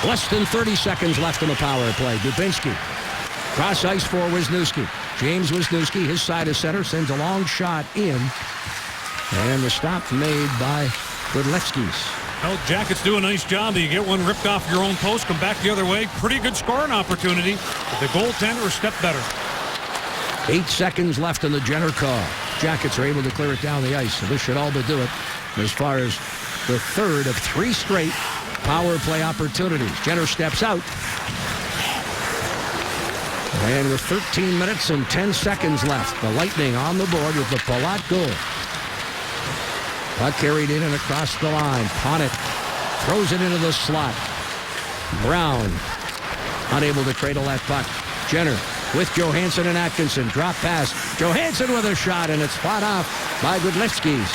Less than 30 seconds left in the power play. Dubinsky. Cross ice for Wisniewski. James Wisniewski, his side of center, sends a long shot in. And the stop made by Gudlevsky's. Well, Jackets do a nice job. You get one ripped off your own post, come back the other way. Pretty good scoring opportunity. But the goaltender a step better. 8 seconds left in the Jenner call. Jackets are able to clear it down the ice. So this should all but do it as far as the third of 3 straight power play opportunities. Jenner steps out. And with 13 minutes and 10 seconds left, the Lightning on the board with the Palat goal. Puck carried in and across the line. Panik throws it into the slot. Brown unable to cradle that puck. Jenner with Johansson and Atkinson. Drop pass. Johansson with a shot, and it's fought off by Gudlevsky's.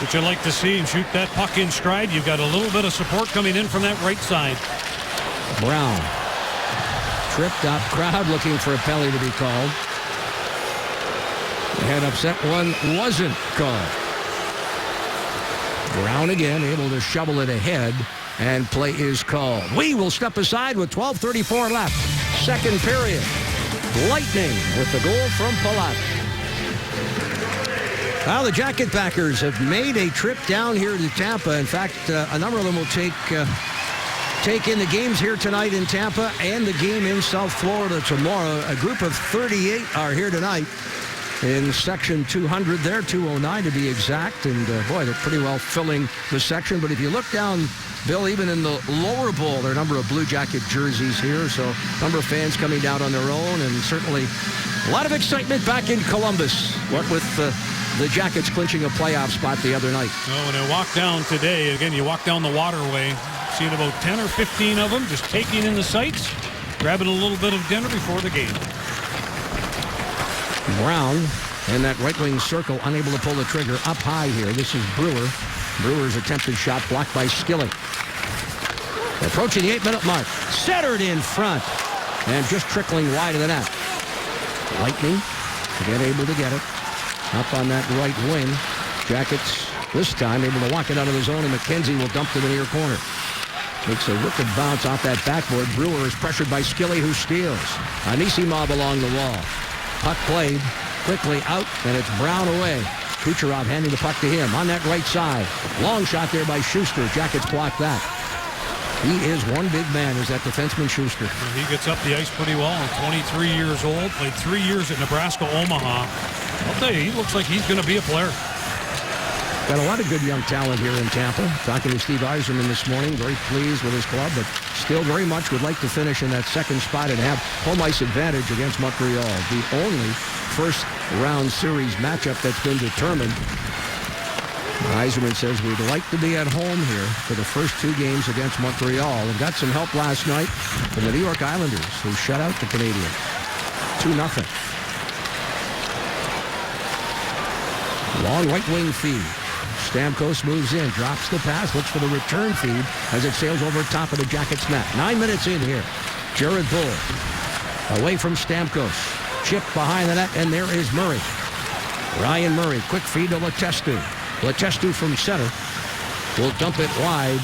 What you like to see, and shoot that puck in stride. You've got a little bit of support coming in from that right side. Brown. Tripped up. Crowd looking for a penalty to be called. And upset one wasn't called. Brown again able to shovel it ahead, and play is called. We will step aside with 12:34 left. Second period. Lightning with the goal from Palat. Well, the Jacket backers have made a trip down here to Tampa. In fact, a number of them will take in the games here tonight in Tampa and the game in South Florida tomorrow. A group of 38 are here tonight in section 200 there, 209 to be exact. And boy, they're pretty well filling the section. But if you look down, Bill, even in the lower bowl, there are a number of Blue Jacket jerseys here. So a number of fans coming down on their own, and certainly a lot of excitement back in Columbus. What with the Jackets clinching a playoff spot the other night. Well, when I walk down today, again, you walk down the waterway, seeing about 10 or 15 of them just taking in the sights, grabbing a little bit of dinner before the game. Brown in that right wing circle, unable to pull the trigger. Up high here. This is Brewer. Brewer's attempted shot blocked by Skilling. Approaching the 8-minute mark. Centered in front. And just trickling wide of the net. Lightning again able to get it. Up on that right wing. Jackets this time able to walk it out of the zone, and McKenzie will dump to the near corner. Makes a wicked bounce off that backboard. Brewer is pressured by Skilly, who steals. Anisimov along the wall. Puck played quickly out, and it's Brown away. Kucherov handing the puck to him on that right side. Long shot there by Schuster. Jackets block that. He is one big man, is that defenseman Schuster. He gets up the ice pretty well. 23 years old, played 3 years at Nebraska Omaha. I'll tell you, he looks like he's going to be a player. Got a lot of good young talent here in Tampa. Talking to Steve Yzerman this morning, very pleased with his club, but still very much would like to finish in that second spot and have home ice advantage against Montreal. The only first-round series matchup that's been determined. Yzerman says we'd like to be at home here for the first 2 games against Montreal, and got some help last night from the New York Islanders, who shut out the Canadiens 2-0. Long right wing feed. Stamkos moves in, drops the pass, looks for the return feed as it sails over top of the Jackets net. 9 minutes in here. Jared Bull away from Stamkos. Chip behind the net, and there is Murray. Ryan Murray, quick feed to Letestu. Letestu from center will dump it wide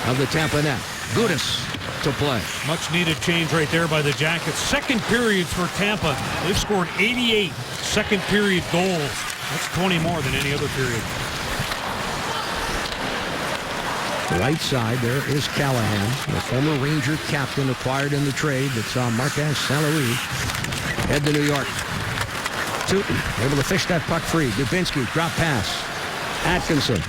of the Tampa net. Gudas to play. Much needed change right there by the Jackets. Second period for Tampa. They've scored 88 second period goals. That's 20 more than any other period. Right side, there is Callahan, the former Ranger captain acquired in the trade that saw Marc-Ange St-Louis head to New York. Tootin able to fish that puck free. Dubinsky, drop pass. Atkinson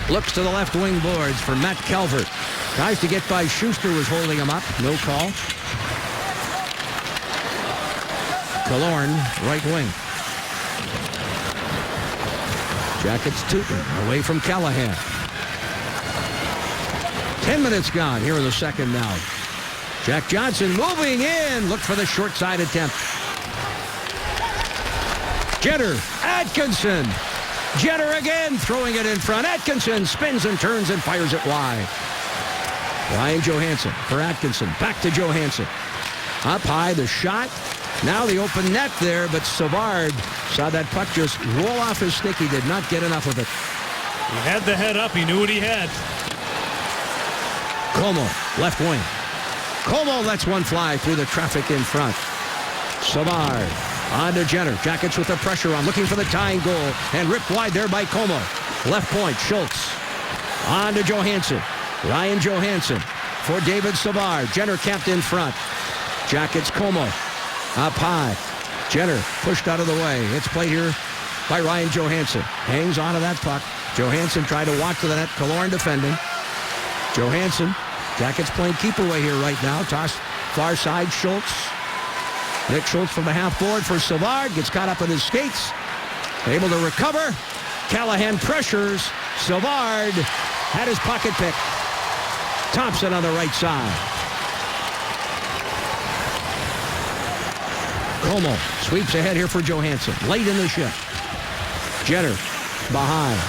looks to the left wing boards for Matt Calvert. Tries to get by Schuster, was holding him up. No call. Killorn, right wing. Jackets Tootin away from Callahan. 10 minutes gone here in the second now. Jack Johnson moving in. Look for the short side attempt. Jenner, Atkinson. Jenner again throwing it in front. Atkinson spins and turns and fires it wide. Ryan Johansson for Atkinson. Back to Johansson. Up high, the shot. Now the open net there, but Savard saw that puck just roll off his stick. He did not get enough of it. He had the head up. He knew what he had. Como, left wing. Como lets one fly through the traffic in front. Savard on to Jenner. Jackets with the pressure on, looking for the tying goal, and ripped wide there by Como. Left point, Schultz. On to Johansson. Ryan Johansson for David Savard. Jenner capped in front. Jackets Como up high. Jenner pushed out of the way. It's played here by Ryan Johansson. Hangs onto that puck. Johansson tried to walk to the net. Killorn defending. Johansson. Jackets playing keep away here right now. Toss far side, Schultz. Nick Schultz from the half board for Savard. Gets caught up in his skates. Able to recover. Callahan pressures. Savard had his pocket pick. Thompson on the right side. Como sweeps ahead here for Johansson. Late in the shift. Jenner behind.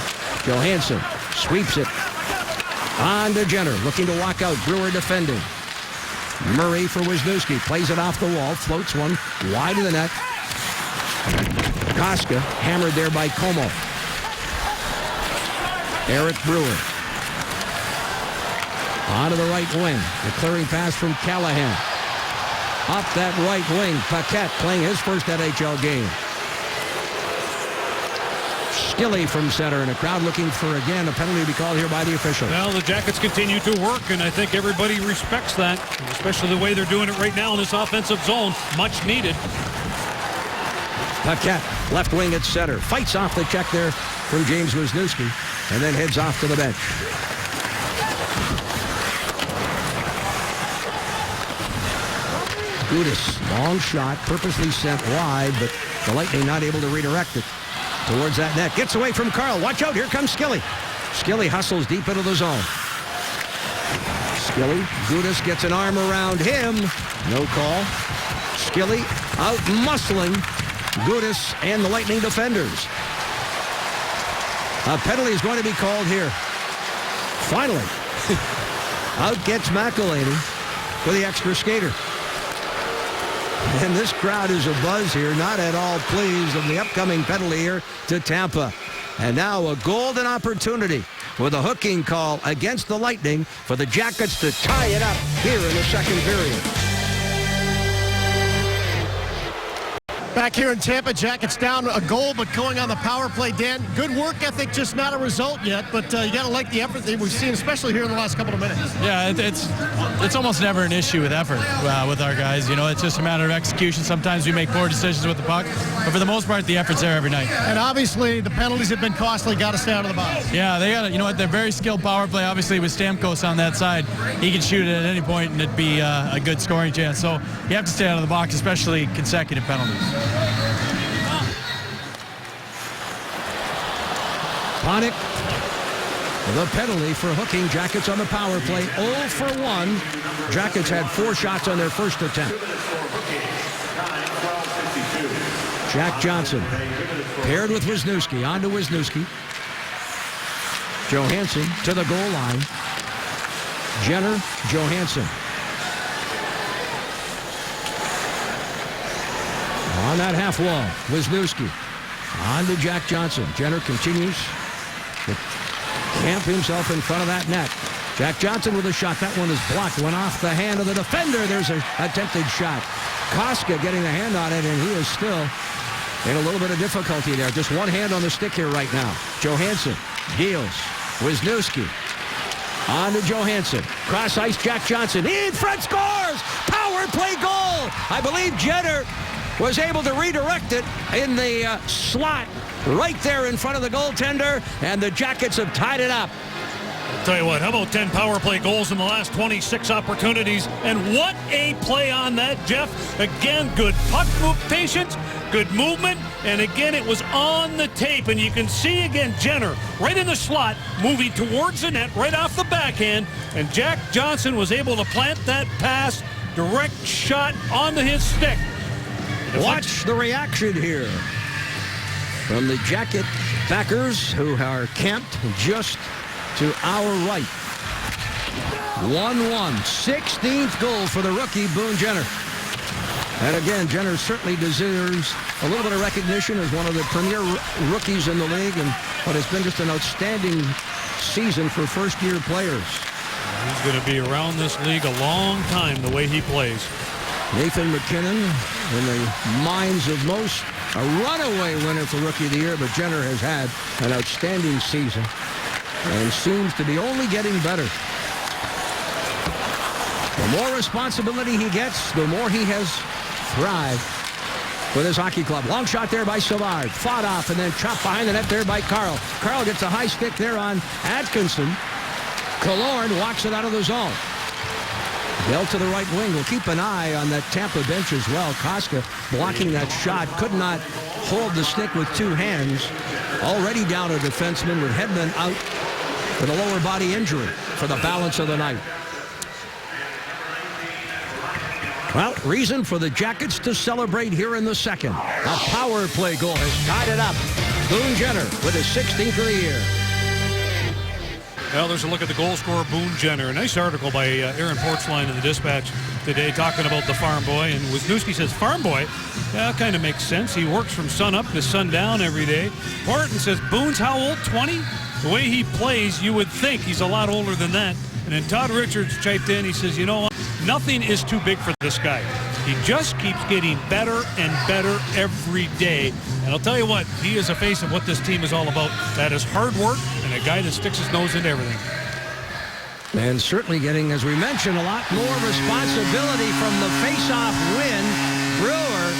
Johansson sweeps it. On to Jenner, looking to walk out. Brewer defending. Murray for Wisniewski. Plays it off the wall. Floats one wide of the net. Koska hammered there by Como. Eric Brewer. Onto the right wing. The clearing pass from Callahan. Up that right wing. Paquette playing his first NHL game. Skilly from center, and a crowd looking for, again, a penalty to be called here by the official. Well, the Jackets continue to work, and I think everybody respects that, especially the way they're doing it right now in this offensive zone. Much needed. Paquette, left wing at center. Fights off the check there from James Wisniewski and then heads off to the bench. Gudas, long shot, purposely sent wide, but the Lightning not able to redirect it towards that net. Gets away from Carl. Watch out, here comes Skilly. Skilly hustles deep into the zone. Skilly, Gudas gets an arm around him. No call. Skilly out muscling Gudas and the Lightning defenders. A penalty is going to be called here. Finally, out gets McElhaney for the extra skater. And this crowd is abuzz here, not at all pleased of the upcoming penalty here to Tampa. And now a golden opportunity with a hooking call against the Lightning for the Jackets to tie it up here in the second period. Back here in Tampa, Jackets down a goal, but going on the power play. Dan, good work ethic, just not a result yet, but you got to like the effort that we've seen, especially here in the last couple of minutes. Yeah, it's almost never an issue with effort with our guys. You know, it's just a matter of execution. Sometimes we make poor decisions with the puck, but for the most part, the effort's there every night. And obviously, the penalties have been costly. Got to stay out of the box. Yeah, they got to. You know what? They're very skilled power play. Obviously, with Stamkos on that side, he can shoot it at any point, and it'd be a good scoring chance. So you have to stay out of the box, especially consecutive penalties. Panik, the penalty for hooking Jackets on the power play. 0 for 1. Jackets had 4 shots on their first attempt. Jack Johnson paired with Wisniewski. On to Wisniewski. Johansson to the goal line. Jenner, Johansson. On that half wall, Wisniewski. On to Jack Johnson. Jenner continues to camp himself in front of that net. Jack Johnson with a shot. That one is blocked. Went off the hand of the defender. There's an attempted shot. Koska getting the hand on it, and he is still in a little bit of difficulty there. Just one hand on the stick here right now. Johansson deals. Wisniewski. On to Johansson. Cross ice, Jack Johnson. In front, scores! Power play goal! I believe Jenner was able to redirect it in the slot right there in front of the goaltender, and the Jackets have tied it up. Tell you what, how about 10 power play goals in the last 26 opportunities? And what a play on that, Jeff. Again, good puck move patience, good movement, and again, it was on the tape. And you can see again Jenner right in the slot, moving towards the net, right off the backhand. And Jack Johnson was able to plant that pass, direct shot onto his stick. Watch the reaction here from the Jacket backers who are camped just to our right. 1-1, 16th goal for the rookie Boone Jenner. And again, Jenner certainly deserves a little bit of recognition as one of the premier rookies in the league, and what has been just an outstanding season for first-year players. He's going to be around this league a long time the way he plays. Nathan MacKinnon, in the minds of most, a runaway winner for Rookie of the Year, but Jenner has had an outstanding season and seems to be only getting better. The more responsibility he gets, the more he has thrived with his hockey club. Long shot there by Savard. Fought off and then chopped behind the net there by Carl. Carl gets a high stick there on Atkinson. Killorn walks it out of the zone. Bell to the right wing. We'll keep an eye on that Tampa bench as well. Koska blocking that shot. Could not hold the stick with 2 hands. Already down a defenseman with Hedman out with a lower body injury for the balance of the night. Well, reason for the Jackets to celebrate here in the second. A power play goal has tied it up. Boone Jenner with his 16th of the year. Well, there's a look at the goal scorer, Boone Jenner. A nice article by Aaron Portzline in the Dispatch today talking about the farm boy. And Wisniewski says, farm boy? Yeah, kind of makes sense. He works from sun up to sundown every day. Barton says, Boone's how old? 20? The way he plays, you would think he's a lot older than that. And then Todd Richards chiped in. He says, you know what? Nothing is too big for this guy. He just keeps getting better and better every day. And I'll tell you what, he is a face of what this team is all about. That is hard work and a guy that sticks his nose into everything. And certainly getting, as we mentioned, a lot more responsibility from the face-off win. Brewer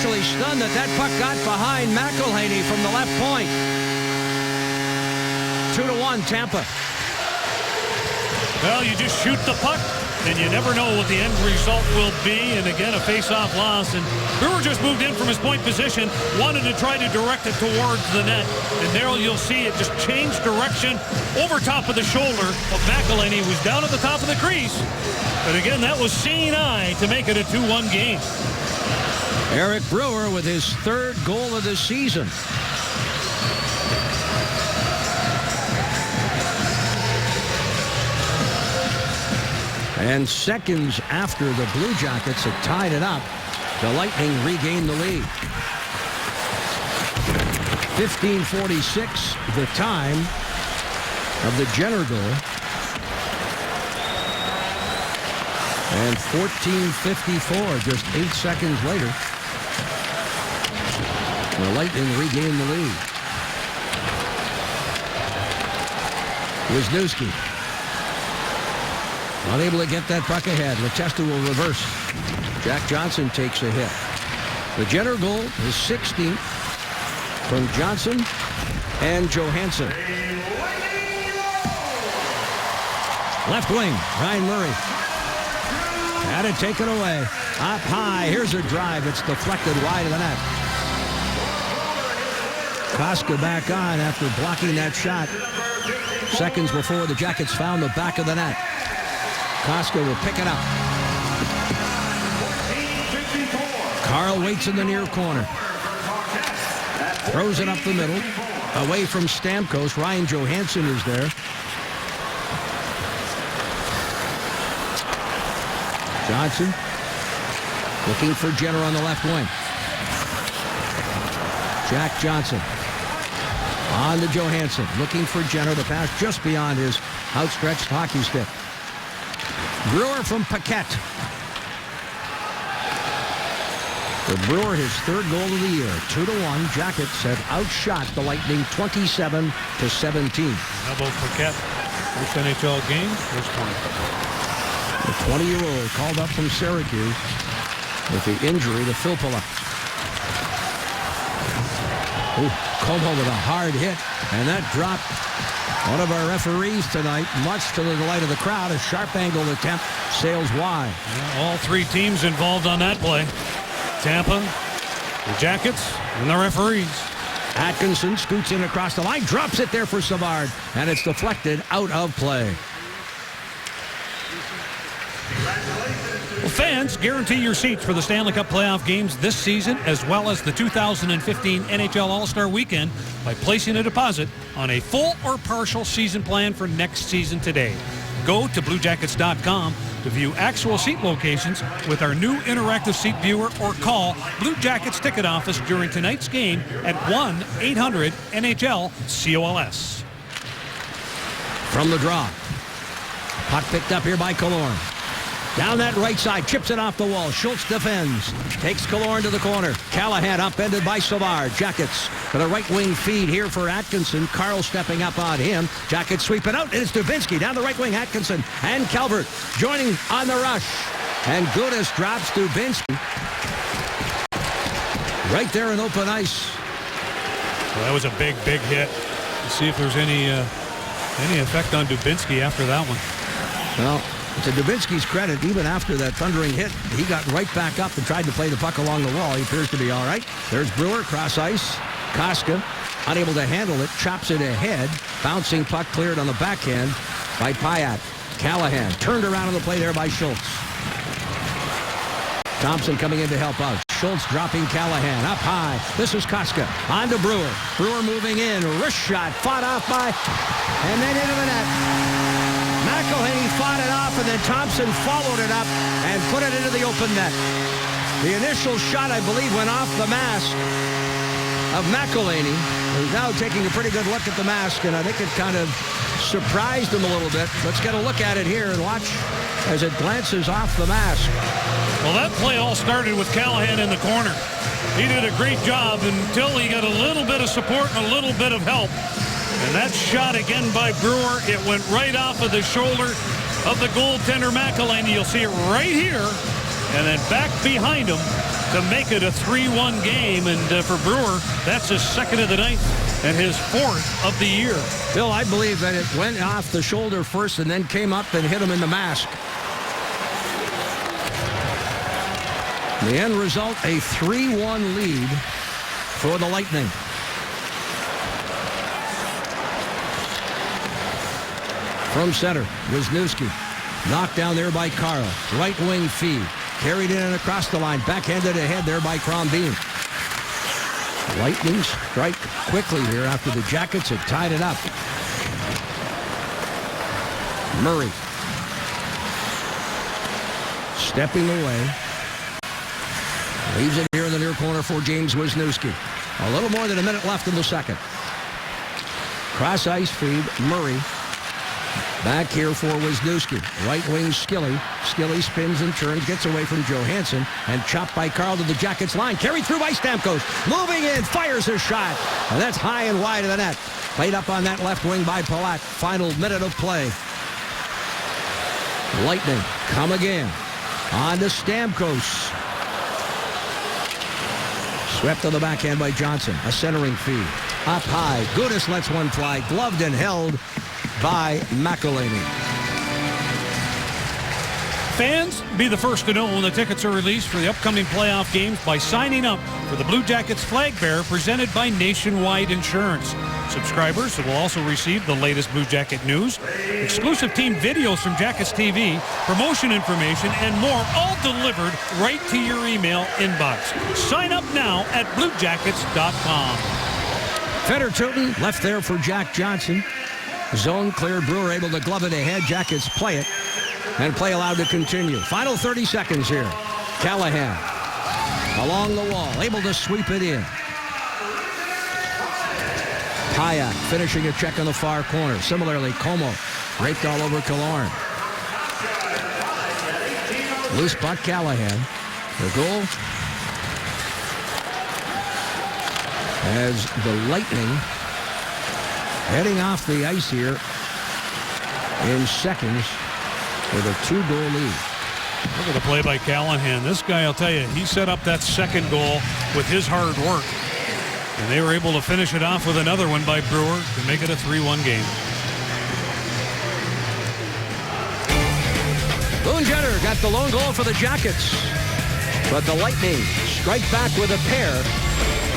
actually stunned that that puck got behind McElhaney from the left point. 2-1 Tampa. Well, you just shoot the puck, and you never know what the end result will be. And again, a face-off loss. And Brewer just moved in from his point position, wanted to try to direct it towards the net. And there you'll see it just change direction over top of the shoulder of McElhaney, who was down at the top of the crease. But again, that was seeing eye to make it a 2-1 game. Eric Brewer with his third goal of the season. And seconds after the Blue Jackets had tied it up, the Lightning regained the lead. 15:46, the time of the Jenner goal. And 14:54, just 8 seconds later, the Lightning regained the lead. Wisniewski. Unable to get that puck ahead. Letestu will reverse. Jack Johnson takes a hit. The Jenner goal is 16th from Johnson and Johansson. Left wing, Ryan Murray. Had it taken away. Up high. Here's a drive. It's deflected wide of the net. Koska back on after blocking that shot. Seconds before the Jackets found the back of the net. Koska will pick it up. Carl waits in the near corner. Throws it up the middle. Away from Stamkos. Ryan Johansson is there. Johnson looking for Jenner on the left wing. Jack Johnson on to Johansson. Looking for Jenner. The pass just beyond his outstretched hockey stick. Brewer from Paquette. For Brewer, his third goal of the year. 2-1. Jackets have outshot the Lightning 27-17. How about Paquette? First NHL game, first point. The 20-year-old called up from Syracuse with the injury to Filppula. Como with a hard hit, and that dropped one of our referees tonight, much to the delight of the crowd. A sharp-angled attempt sails wide. Yeah, all three teams involved on that play. Tampa, the Jackets, and the referees. Atkinson scoots in across the line, drops it there for Savard, and it's deflected out of play. Well, fans, guarantee your seats for the Stanley Cup playoff games this season, as well as the 2015 NHL All-Star Weekend, by placing a deposit on a full or partial season plan for next season today. Go to BlueJackets.com to view actual seat locations with our new interactive seat viewer, or call Blue Jackets ticket office during tonight's game at 1-800-NHL-COLS. From the draw. Puck picked up here by Killorn. Down that right side, chips it off the wall. Schultz defends. Takes Killorn to the corner. Callahan upended by Savard. Jackets for the right wing feed here for Atkinson. Carl stepping up on him. Jackets sweep it out. It's Dubinsky down the right wing. Atkinson and Calvert joining on the rush. And Gudas drops Dubinsky. Right there in open ice. Well, that was a big hit. Let's see if there's any effect on Dubinsky after that one. Well, to Dubinsky's credit, even after that thundering hit, he got right back up and tried to play the puck along the wall. He appears to be all right. There's Brewer, cross ice. Koska, unable to handle it, chops it ahead. Bouncing puck cleared on the backhand by Payat. Callahan turned around on the play there by Schultz. Thompson coming in to help out. Schultz dropping Callahan up high. This is Koska. On to Brewer. Brewer moving in. Wrist shot. Fought off by, and then into the net. McElhaney fought it off, and then Thompson followed it up and put it into the open net. The initial shot, I believe, went off the mask of McElhaney, who's now taking a pretty good look at the mask, and I think it kind of surprised him a little bit. Let's get a look at it here and watch as it glances off the mask. Well, that play all started with Callahan in the corner. He did a great job until he got a little bit of support and a little bit of help. And that shot again by Brewer, it went right off of the shoulder of the goaltender McElhaney. You'll see it right here. And then back behind him to make it a 3-1 game. And for Brewer, that's his second of the night and his fourth of the year. Bill, I believe that it went off the shoulder first and then came up and hit him in the mask. The end result, a 3-1 lead for the Lightning. From center, Wisniewski. Knocked down there by Carl. Right wing feed. Carried in and across the line. Backhanded ahead there by Crombeen. Lightning strike quickly here after the Jackets had tied it up. Murray. Stepping away. Leaves it here in the near corner for James Wisniewski. A little more than a minute left in the second. Cross ice feed. Murray. Back here for Wisniewski. Right wing Skilly. Skilly spins and turns, gets away from Johansson, and chopped by Carl to the Jackets line. Carried through by Stamkos. Moving in, fires a shot. And that's high and wide of the net. Played up on that left wing by Palat. Final minute of play. Lightning come again. On to Stamkos. Swept to the backhand by Johnson. A centering feed. Up high. Gudas lets one fly. Gloved and held by McElhaney. Fans, be the first to know when the tickets are released for the upcoming playoff games by signing up for the Blue Jackets Flag Bearer presented by Nationwide Insurance. Subscribers will also receive the latest Blue Jacket news, exclusive team videos from Jackets TV, promotion information, and more, all delivered right to your email inbox. Sign up now at BlueJackets.com. Fedor-Tilton left there for Jack Johnson. Zone cleared. Brewer able to glove it ahead. Jackets play it. And play allowed to continue. Final 30 seconds here. Callahan along the wall. Able to sweep it in. Payak finishing a check on the far corner. Similarly, Como raped all over Killorn. Loose puck, Callahan. The goal as the Lightning heading off the ice here in seconds with a 2-goal lead. Look at the play by Callahan. This guy, I'll tell you, he set up that second goal with his hard work. And they were able to finish it off with another one by Brewer to make it a 3-1 game. Boone Jenner got the lone goal for the Jackets. But the Lightning strike back with a pair.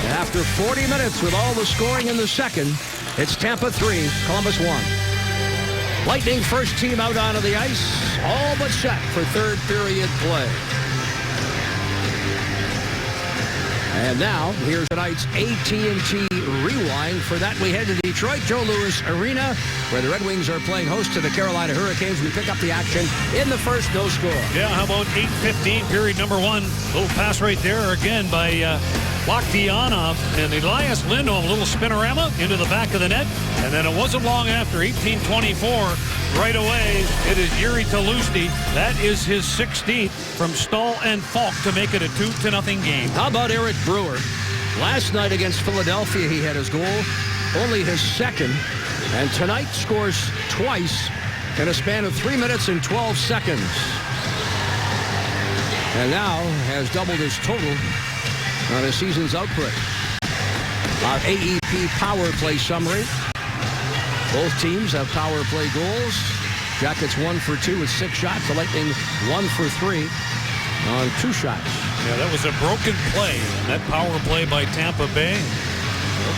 And after 40 minutes with all the scoring in the second, it's Tampa 3, Columbus 1. Lightning first team out onto the ice, all but set for third period play. And now, here's tonight's AT&T Rewind. For that, we head to Detroit, Joe Louis Arena, where the Red Wings are playing host to the Carolina Hurricanes. We pick up the action in the first, no score. Yeah, how about 8:15, period number one. Little pass right there again by Bogdanov, and Elias Lindholm, a little spinorama into the back of the net. And then it wasn't long after, 18:24, right away, it is Yuri Talusti. That is his 16th from Stahl and Falk to make it a 2-0 game. How about Eric Brewer? Last night against Philadelphia, he had his goal, only his second. And tonight scores twice in a span of 3 minutes and 12 seconds. And now has doubled his total on the season's output. Our AEP power play summary. Both teams have power play goals. Jackets 1 for 2 with 6 shots. The Lightning 1 for 3 on 2 shots. Yeah, that was a broken play. That power play by Tampa Bay.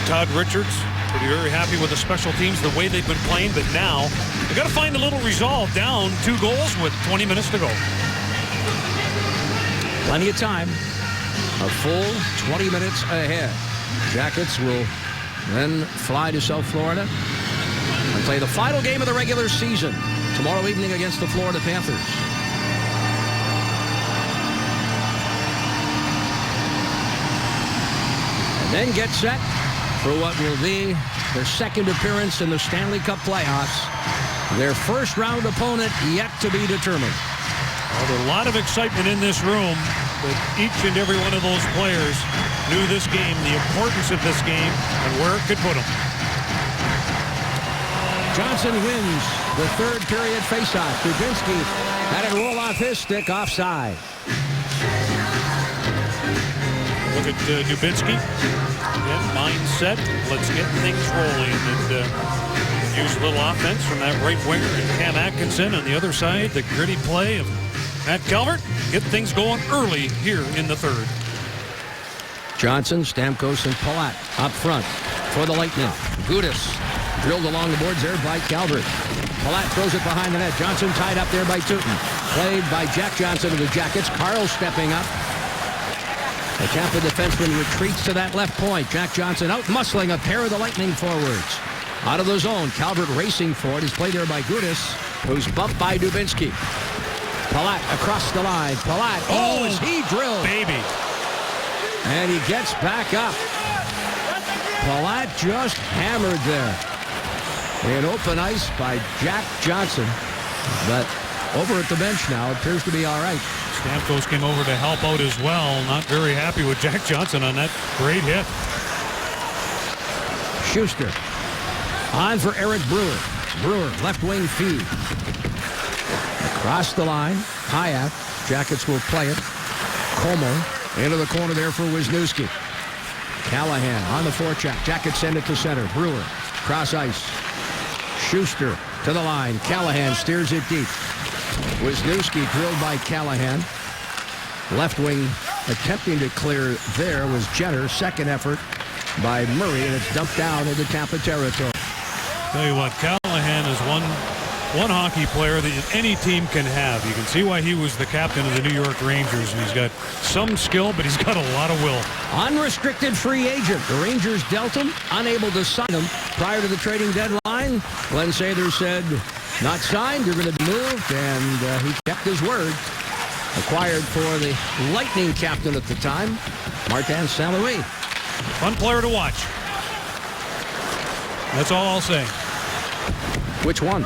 Todd Richards, pretty very happy with the special teams, the way they've been playing. But now, they got to find a little resolve, down 2 goals with 20 minutes to go. Plenty of time. A full 20 minutes ahead. Jackets will then fly to South Florida and play the final game of the regular season tomorrow evening against the Florida Panthers. And then get set for what will be their second appearance in the Stanley Cup playoffs. Their first round opponent yet to be determined. Well, there's a lot of excitement in this room, but each and every one of those players knew this game, the importance of this game, and where it could put them. Johnson wins the third period faceoff. Dubinsky had it roll off his stick, offside. Look at Dubinsky. Again, mindset. Let's get things rolling. And use a little offense from that right winger and Cam Atkinson. On the other side, the gritty play of Matt Calvert. Get things going early here in the third. Johnson, Stamkos, and Palat up front for the Lightning. Gudas drilled along the boards there by Calvert. Palat throws it behind the net. Johnson tied up there by Tootin. Played by Jack Johnson of the Jackets. Carl stepping up. The Tampa defenseman retreats to that left point. Jack Johnson out muscling a pair of the Lightning forwards. Out of the zone. Calvert racing for it. He's played there by Gudas, who's bumped by Dubinsky. Palat across the line. Palat. Oh, is he drilled? Baby. And he gets back up. Palat just hammered there. In open ice by Jack Johnson. But over at the bench now, it appears to be all right. Stamkos came over to help out as well. Not very happy with Jack Johnson on that great hit. Schuster. On for Eric Brewer. Brewer, left wing feed. Across the line. Hayek. Jackets will play it. Como into the corner there for Wisniewski. Callahan on the forecheck. Jackets send it to center. Brewer. Cross ice. Schuster to the line. Callahan steers it deep. Wisniewski drilled by Callahan. Left wing attempting to clear there was Jenner. Second effort by Murray, and it's dumped down into Tampa territory. Tell you what, Callahan is one hockey player that any team can have. You can see why he was the captain of the New York Rangers, and he's got some skill, but he's got a lot of will. Unrestricted free agent. The Rangers dealt him, unable to sign him prior to the trading deadline. Glenn Sather said, not signed, you're going to be moved, and he kept his word. Acquired for the Lightning captain at the time, Martin St. Louis. Fun player to watch. That's all I'll say. Which one?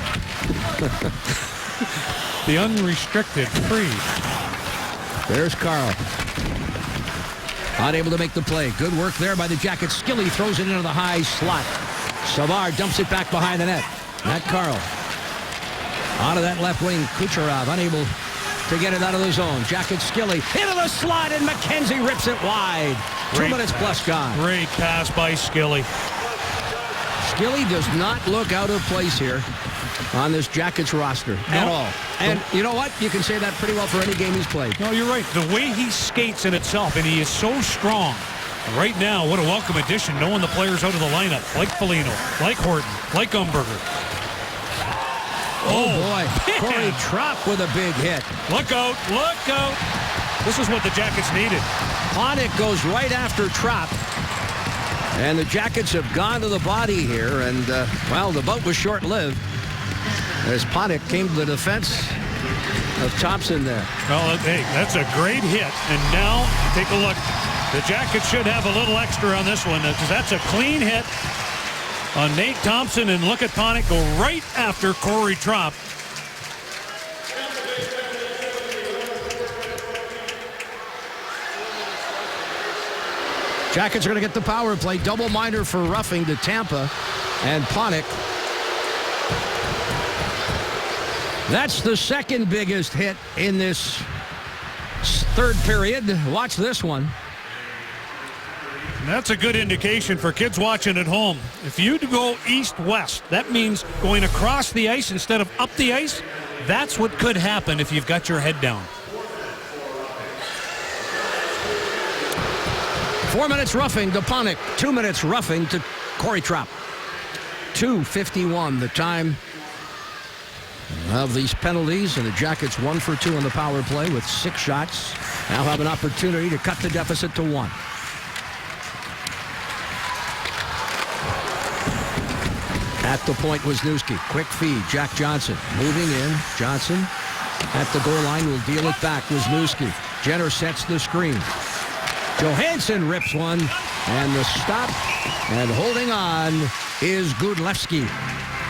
The unrestricted free. There's Carl. Unable to make the play. Good work there by the Jackets. Skilly throws it into the high slot. Savard dumps it back behind the net. Matt Carl. Out of that left wing, Kucherov unable to get it out of the zone. Jackets Skilly into the slot, and McKenzie rips it wide. 2 minutes plus gone. Great pass by Skilly. Skilly does not look out of place here on this Jackets roster at all. And you know what? You can say that pretty well for any game he's played. No, you're right. The way he skates in itself, and he is so strong. Right now, what a welcome addition, knowing the players out of the lineup, like Foligno, like Horton, like Umberger. Oh, boy. Corey Tropp with a big hit. Look out, look out. This is what the Jackets needed. Panik goes right after Tropp. And the Jackets have gone to the body here. And, well, the bout was short-lived as Panik came to the defense of Thompson there. Well, hey, that's a great hit. And now, take a look. The Jackets should have a little extra on this one because that's a clean hit on Nate Thompson, and look at Panik go right after Corey Tropp. Jackets are going to get the power play. Double minor for roughing to Tampa and Panik. That's the second biggest hit in this third period. Watch this one. And that's a good indication for kids watching at home. If you go east-west, that means going across the ice instead of up the ice. That's what could happen if you've got your head down. 4 minutes roughing to Panik. 2 minutes roughing to Corey Tropp. 2:51 the time of these penalties, and the Jackets 1 for 2 on the power play with 6 shots. Now have an opportunity to cut the deficit to 1. At the point, Wisniewski. Quick feed. Jack Johnson moving in. Johnson at the goal line will deal it back. Wisniewski. Jenner sets the screen. Johansson rips one. And the stop and holding on is Gudlewski.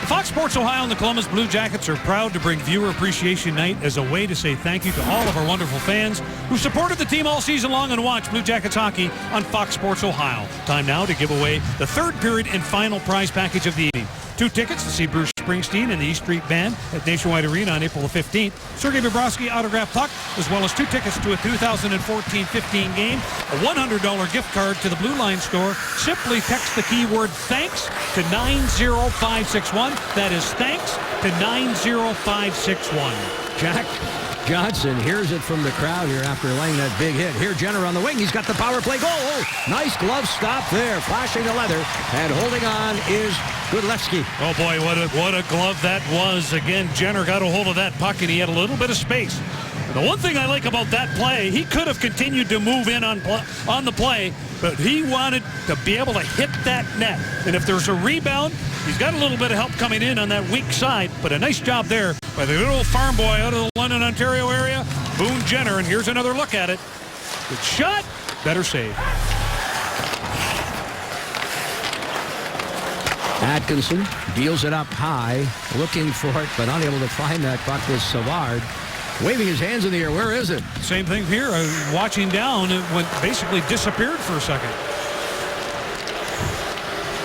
Fox Sports Ohio and the Columbus Blue Jackets are proud to bring Viewer Appreciation Night as a way to say thank you to all of our wonderful fans who supported the team all season long and watched Blue Jackets hockey on Fox Sports Ohio. Time now to give away the third period and final prize package of the evening. 2 tickets to see Bruce Springsteen and the E Street Band at Nationwide Arena on April the 15th. Sergei Bobrovsky autographed puck, as well as 2 tickets to a 2014-15 game, a $100 gift card to the Blue Line store. Simply text the keyword thanks to 90561. That is thanks to 90561. Jack Johnson hears it from the crowd here after laying that big hit. Here, Jenner on the wing. He's got the power play goal. Oh, nice glove stop there. Flashing the leather. And holding on is Gudlewski. Oh, boy, what a glove that was. Again, Jenner got a hold of that puck, and he had a little bit of space. The one thing I like about that play, he could have continued to move in on the play, but he wanted to be able to hit that net. And if there's a rebound, he's got a little bit of help coming in on that weak side, but a nice job there by the good old farm boy out of the London, Ontario area, Boone Jenner. And here's another look at it. Good shot, better save. Atkinson deals it up high, looking for it, but unable to find that puck with Savard. Waving his hands in the air. Where is it? Same thing here. Watching down, it went basically disappeared for a second.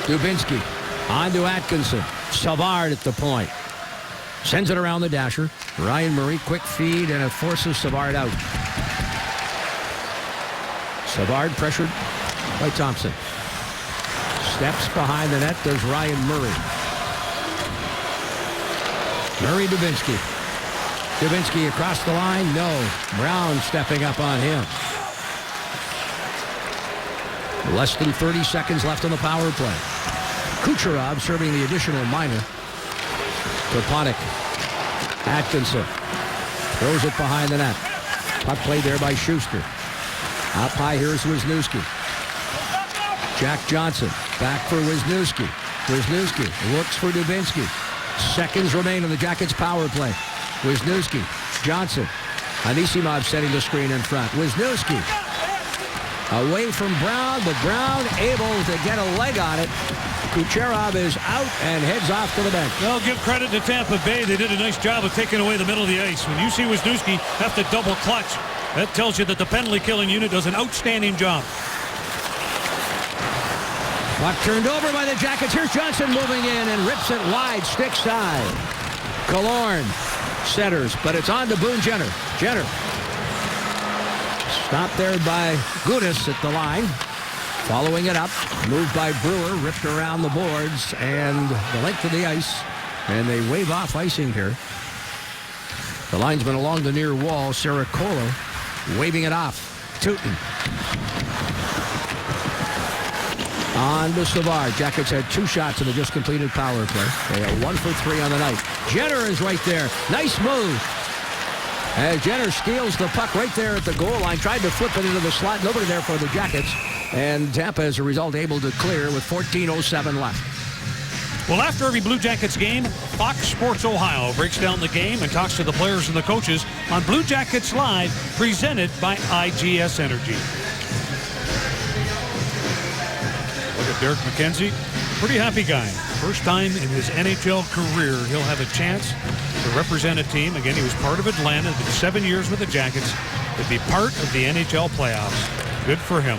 Dubinsky on to Atkinson. Savard at the point. Sends it around the dasher. Ryan Murray, quick feed, and it forces Savard out. Savard pressured by Thompson. Steps behind the net. There's Ryan Murray. Dubinsky. Dubinsky across the line. No. Brown stepping up on him. Less than 30 seconds left on the power play. Kucherov serving the additional minor. Toponic. Atkinson throws it behind the net. Puck played there by Schuster. Up high, here's Wisniewski. Jack Johnson back for Wisniewski. Wisniewski looks for Dubinsky. Seconds remain on the Jackets' power play. Wisniewski, Johnson, Anisimov setting the screen in front. Wisniewski away from Brown, but Brown able to get a leg on it. Kucherov is out and heads off to the bench. Well, give credit to Tampa Bay. They did a nice job of taking away the middle of the ice. When you see Wisniewski have to double clutch, that tells you that the penalty killing unit does an outstanding job. Puck turned over by the Jackets. Here's Johnson moving in and rips it wide, stick side. Killorn centers, but it's on to Boone Jenner. Jenner stopped there by Gudas at the line. Following it up, moved by Brewer, ripped around the boards and the length of the ice, and they wave off icing here. The linesman along the near wall, Sericolo, waving it off. Tootin. On to Savard. Jackets had 2 shots in the just completed power play. They are 1 for 3 on the night. Jenner is right there. Nice move. As Jenner steals the puck right there at the goal line. Tried to flip it into the slot. Nobody there for the Jackets. And Tampa, as a result, able to clear with 14:07 left. Well, after every Blue Jackets game, Fox Sports Ohio breaks down the game and talks to the players and the coaches on Blue Jackets Live, presented by IGS Energy. Look at Derek McKenzie. Pretty happy guy. First time in his NHL career he'll have a chance to represent a team. Again, he was part of Atlanta, did 7 years with the Jackets, to be part of the NHL playoffs. Good for him.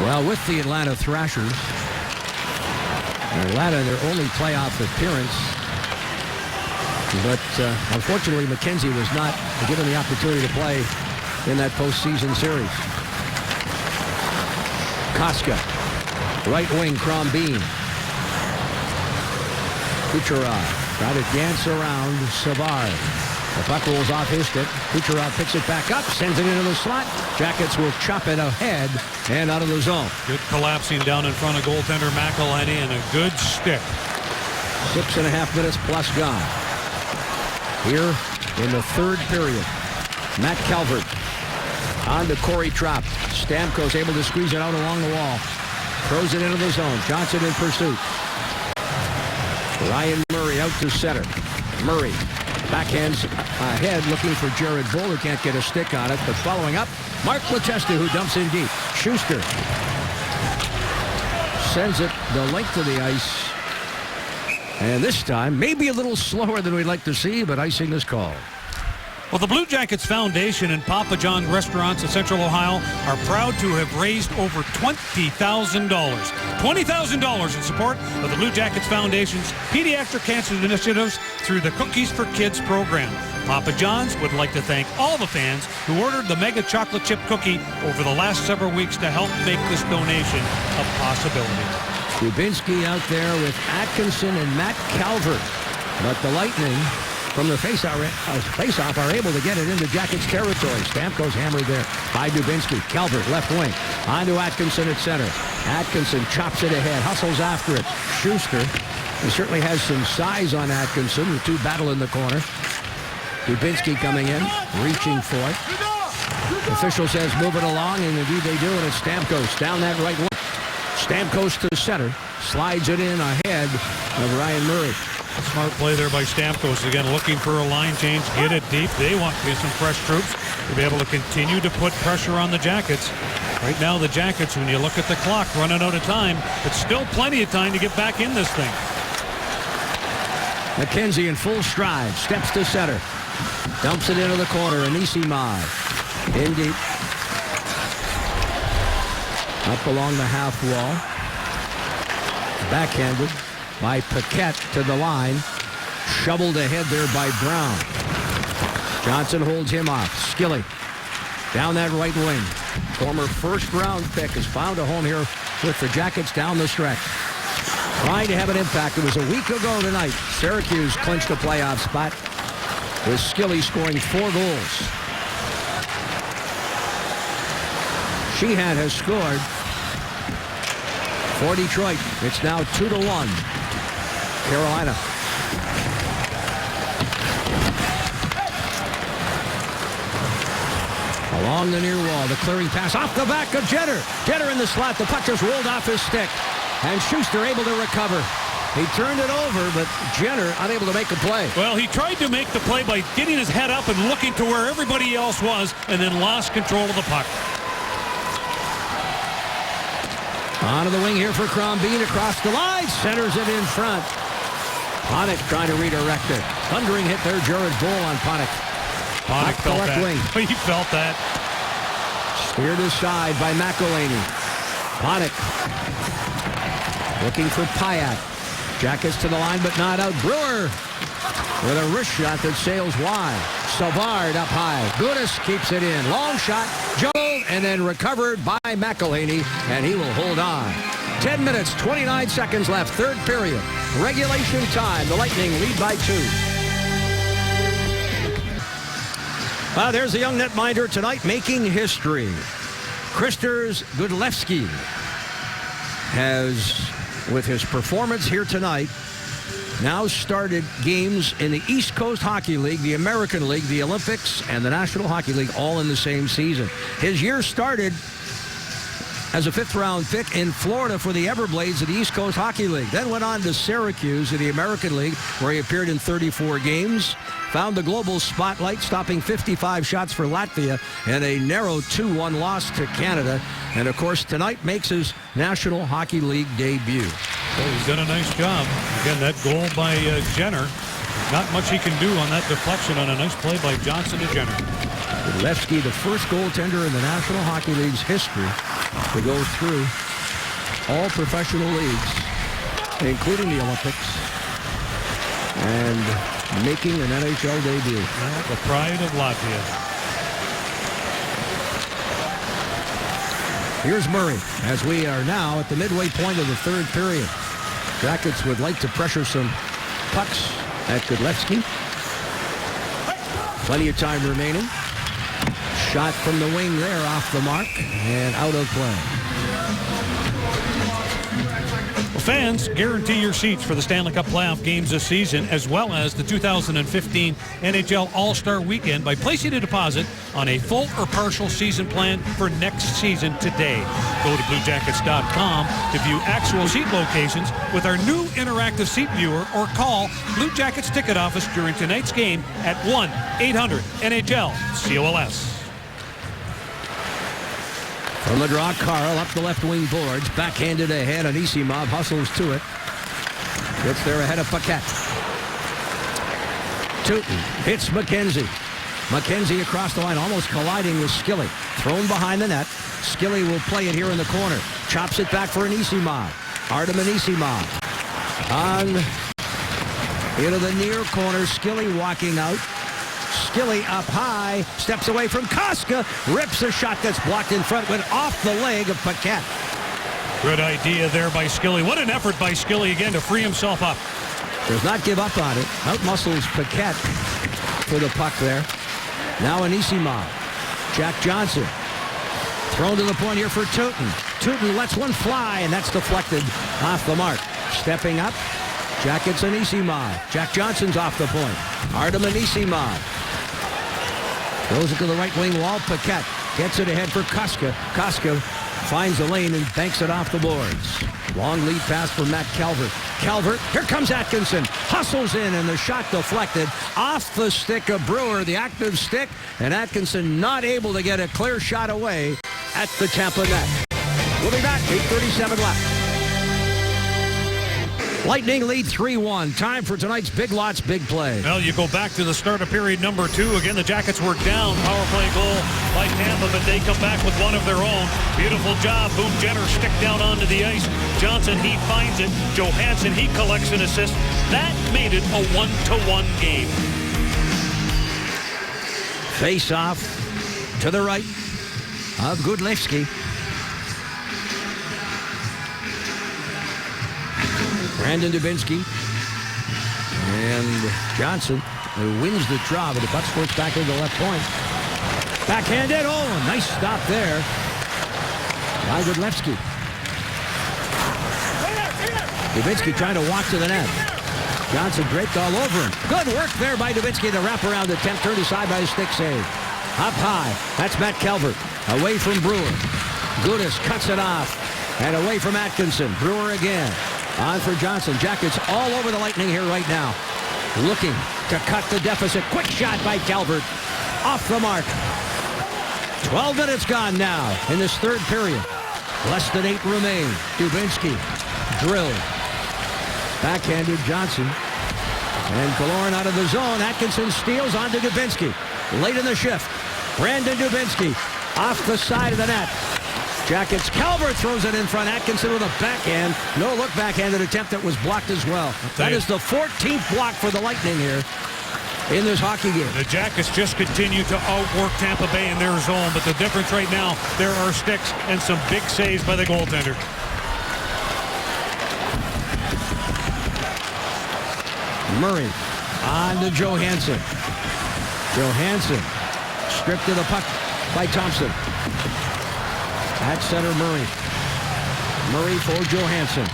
Well, with the Atlanta Thrashers, Atlanta, their only playoff appearance. But unfortunately, McKenzie was not given the opportunity to play in that postseason series. Koska, right wing, Crombeen. Kucherov trying to dance around Savard. The puck rolls off his stick. Kucherov picks it back up, sends it into the slot. Jackets will chop it ahead and out of the zone. Good collapsing down in front of goaltender McElhinney and a good stick. 6.5 minutes plus gone. Here in the third period. Matt Calvert on to Corey Tropp. Stamkos able to squeeze it out along the wall. Throws it into the zone. Johnson in pursuit. Ryan Murray out to center. Murray backhands ahead looking for Jared Bowler. Can't get a stick on it, but following up, Mark Letestu, who dumps in deep. Schuster sends it the length of the ice. And this time, maybe a little slower than we'd like to see, but icing is called. Well, the Blue Jackets Foundation and Papa John's Restaurants in Central Ohio are proud to have raised over $20,000. $20,000 in support of the Blue Jackets Foundation's pediatric cancer initiatives through the Cookies for Kids program. Papa John's would like to thank all the fans who ordered the Mega Chocolate Chip Cookie over the last several weeks to help make this donation a possibility. Dubinsky out there with Atkinson and Matt Calvert. But the Lightning, from the face-off, are able to get it into Jackets territory. Stamkos hammered there by Dubinsky. Calvert, left wing. On to Atkinson at center. Atkinson chops it ahead, hustles after it. Schuster, he certainly has some size on Atkinson. The two battle in the corner. Dubinsky coming in, reaching for it. Official says move it along, and indeed they do, and it's Stamkos down that right wing. Stamkos to center, slides it in ahead of Ryan Murray. Smart play there by Stamkos. Again, looking for a line change, get it deep. They want to get some fresh troops to be able to continue to put pressure on the Jackets. Right now, the Jackets, when you look at the clock, running out of time, but still plenty of time to get back in this thing. McKenzie in full stride, steps to center. Dumps it into the corner, Anisimov. In deep. Up along the half wall. Backhanded by Paquette to the line. Shoveled ahead there by Brown. Johnson holds him off. Skilly down that right wing. Former first-round pick has found a home here with the Jackets down the stretch. Trying to have an impact. It was a week ago tonight. Syracuse clinched a playoff spot with Skilly scoring 4 goals. Sheehan has scored for Detroit. It's now 2-1. Carolina. Along the near wall, the clearing pass off the back of Jenner. Jenner in the slot. The puck just rolled off his stick. And Schuster able to recover. He turned it over, but Jenner unable to make a play. Well, he tried to make the play by getting his head up and looking to where everybody else was, and then lost control of the puck. Onto the wing here for Crombeen across the line. Centers it in front. Panik trying to redirect it. Thundering hit there, Jared Bull on Panik. Panik felt left that. Wing. He felt that. Steered aside by McElhaney. Panik looking for Pyatt. Jackets to the line, but not out. Brewer with a wrist shot that sails wide. Savard up high. Gudas keeps it in. Long shot, juggled, and then recovered by McElhaney, and he will hold on. 10 minutes, 29 seconds left, third period. Regulation time. The Lightning lead by 2. There's the young netminder tonight making history. Kristers Gudlevsky has, with his performance here tonight, now started games in the East Coast Hockey League, the American League, the Olympics, and the National Hockey League all in the same season. His year started as a 5th-round pick in Florida for the Everblades of the East Coast Hockey League. Then went on to Syracuse in the American League, where he appeared in 34 games. Found the global spotlight, stopping 55 shots for Latvia and a narrow 2-1 loss to Canada. And, of course, tonight makes his National Hockey League debut. Well, he's done a nice job. Again, that goal by Jenner. Not much he can do on that deflection on a nice play by Johnson to Jenner. Lefsky, the first goaltender in the National Hockey League's history to go through all professional leagues, including the Olympics, and making an NHL debut. Well, the pride of Latvia. Here's Murray, as we are now at the midway point of the third period. Jackets would like to pressure some pucks at Gudlevsky. Plenty of time remaining. Shot from the wing there, off the mark, and out of play. Well, fans, guarantee your seats for the Stanley Cup playoff games this season, as well as the 2015 NHL All-Star Weekend, by placing a deposit on a full or partial season plan for next season today. Go to BlueJackets.com to view actual seat locations with our new interactive seat viewer, or call Blue Jackets ticket office during tonight's game at 1-800-NHL-COLS. From the draw, Carl up the left wing boards. Backhanded ahead. Anisimov hustles to it. Gets there ahead of Paquette. Tootin hits McKenzie. McKenzie across the line, almost colliding with Skilly. Thrown behind the net. Skilly will play it here in the corner. Chops it back for Anisimov. Artem Anisimov. On into the near corner. Skilly walking out. Skilly up high. Steps away from Koska. Rips a shot that's blocked in front. Went off the leg of Paquette. Good idea there by Skilly. What an effort by Skilly again to free himself up. Does not give up on it. Outmuscles Paquette for the puck there. Now Anisimov. Jack Johnson. Thrown to the point here for Tootin. Tootin lets one fly, and that's deflected off the mark. Stepping up. Jackets Anisimov. Jack Johnson's off the point. Artem Anisimov. Goes it to the right wing wall. Paquette gets it ahead for Koska. Koska finds the lane and banks it off the boards. Long lead pass for Matt Calvert. Calvert, here comes Atkinson. Hustles in, and the shot deflected off the stick of Brewer, the active stick, and Atkinson not able to get a clear shot away at the Tampa net. We'll be back, 8:37 left. Lightning lead 3-1. Time for tonight's Big Lots Big Play. Well, you go back to the start of period number 2. Again, the Jackets were down. Power play goal by Tampa, but they come back with one of their own. Beautiful job. Boom Jenner stick down onto the ice. Johnson, he finds it. Johansson, he collects an assist. That made it a 1-1 game. Face off to the right of Gudlewski. Brandon Dubinsky and Johnson, who wins the draw, but the puck squirts back into the left point. Backhanded. Oh, nice stop there by Gudlewski. Dubinsky trying to walk to the net. Johnson draped all over him. Good work there by Dubinsky to wrap around the attempt, turned aside by a stick save. Up high. That's Matt Calvert. Away from Brewer. Gudis cuts it off. And away from Atkinson. Brewer again. On for Johnson. Jackets all over the Lightning here right now. Looking to cut the deficit. Quick shot by Calvert. Off the mark. 12 minutes gone now in this third period. Less than 8 remain. Dubinsky drilled. Backhanded Johnson. And Killorn out of the zone. Atkinson steals onto Dubinsky. Late in the shift. Brandon Dubinsky off the side of the net. Jackets. Calvert throws it in front. Atkinson with a backhand. No look backhanded attempt that was blocked as well. That is the 14th block for the Lightning here in this hockey game. The Jackets just continue to outwork Tampa Bay in their zone, but the difference right now, there are sticks and some big saves by the goaltender. Murray on to Johansson. Johansson stripped to the puck by Thompson. At center, Murray. Murray for Johansson.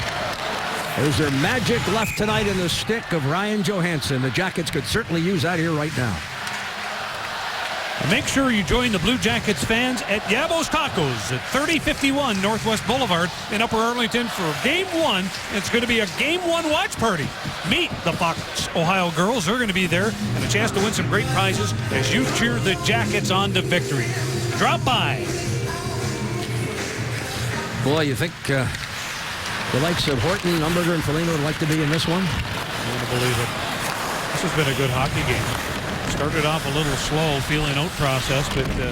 Is there magic left tonight in the stick of Ryan Johansson? The Jackets could certainly use that here right now. Make sure you join the Blue Jackets fans at Yabo's Tacos at 3051 Northwest Boulevard in Upper Arlington for Game 1. It's going to be a Game 1 watch party. Meet the Fox Ohio girls. They're going to be there, and a chance to win some great prizes as you cheer the Jackets on to victory. Drop by. Boy, you think the likes of Horton, Umberger, and Foligno would like to be in this one? I want to believe it. This has been a good hockey game. Started off a little slow, feeling out process, but the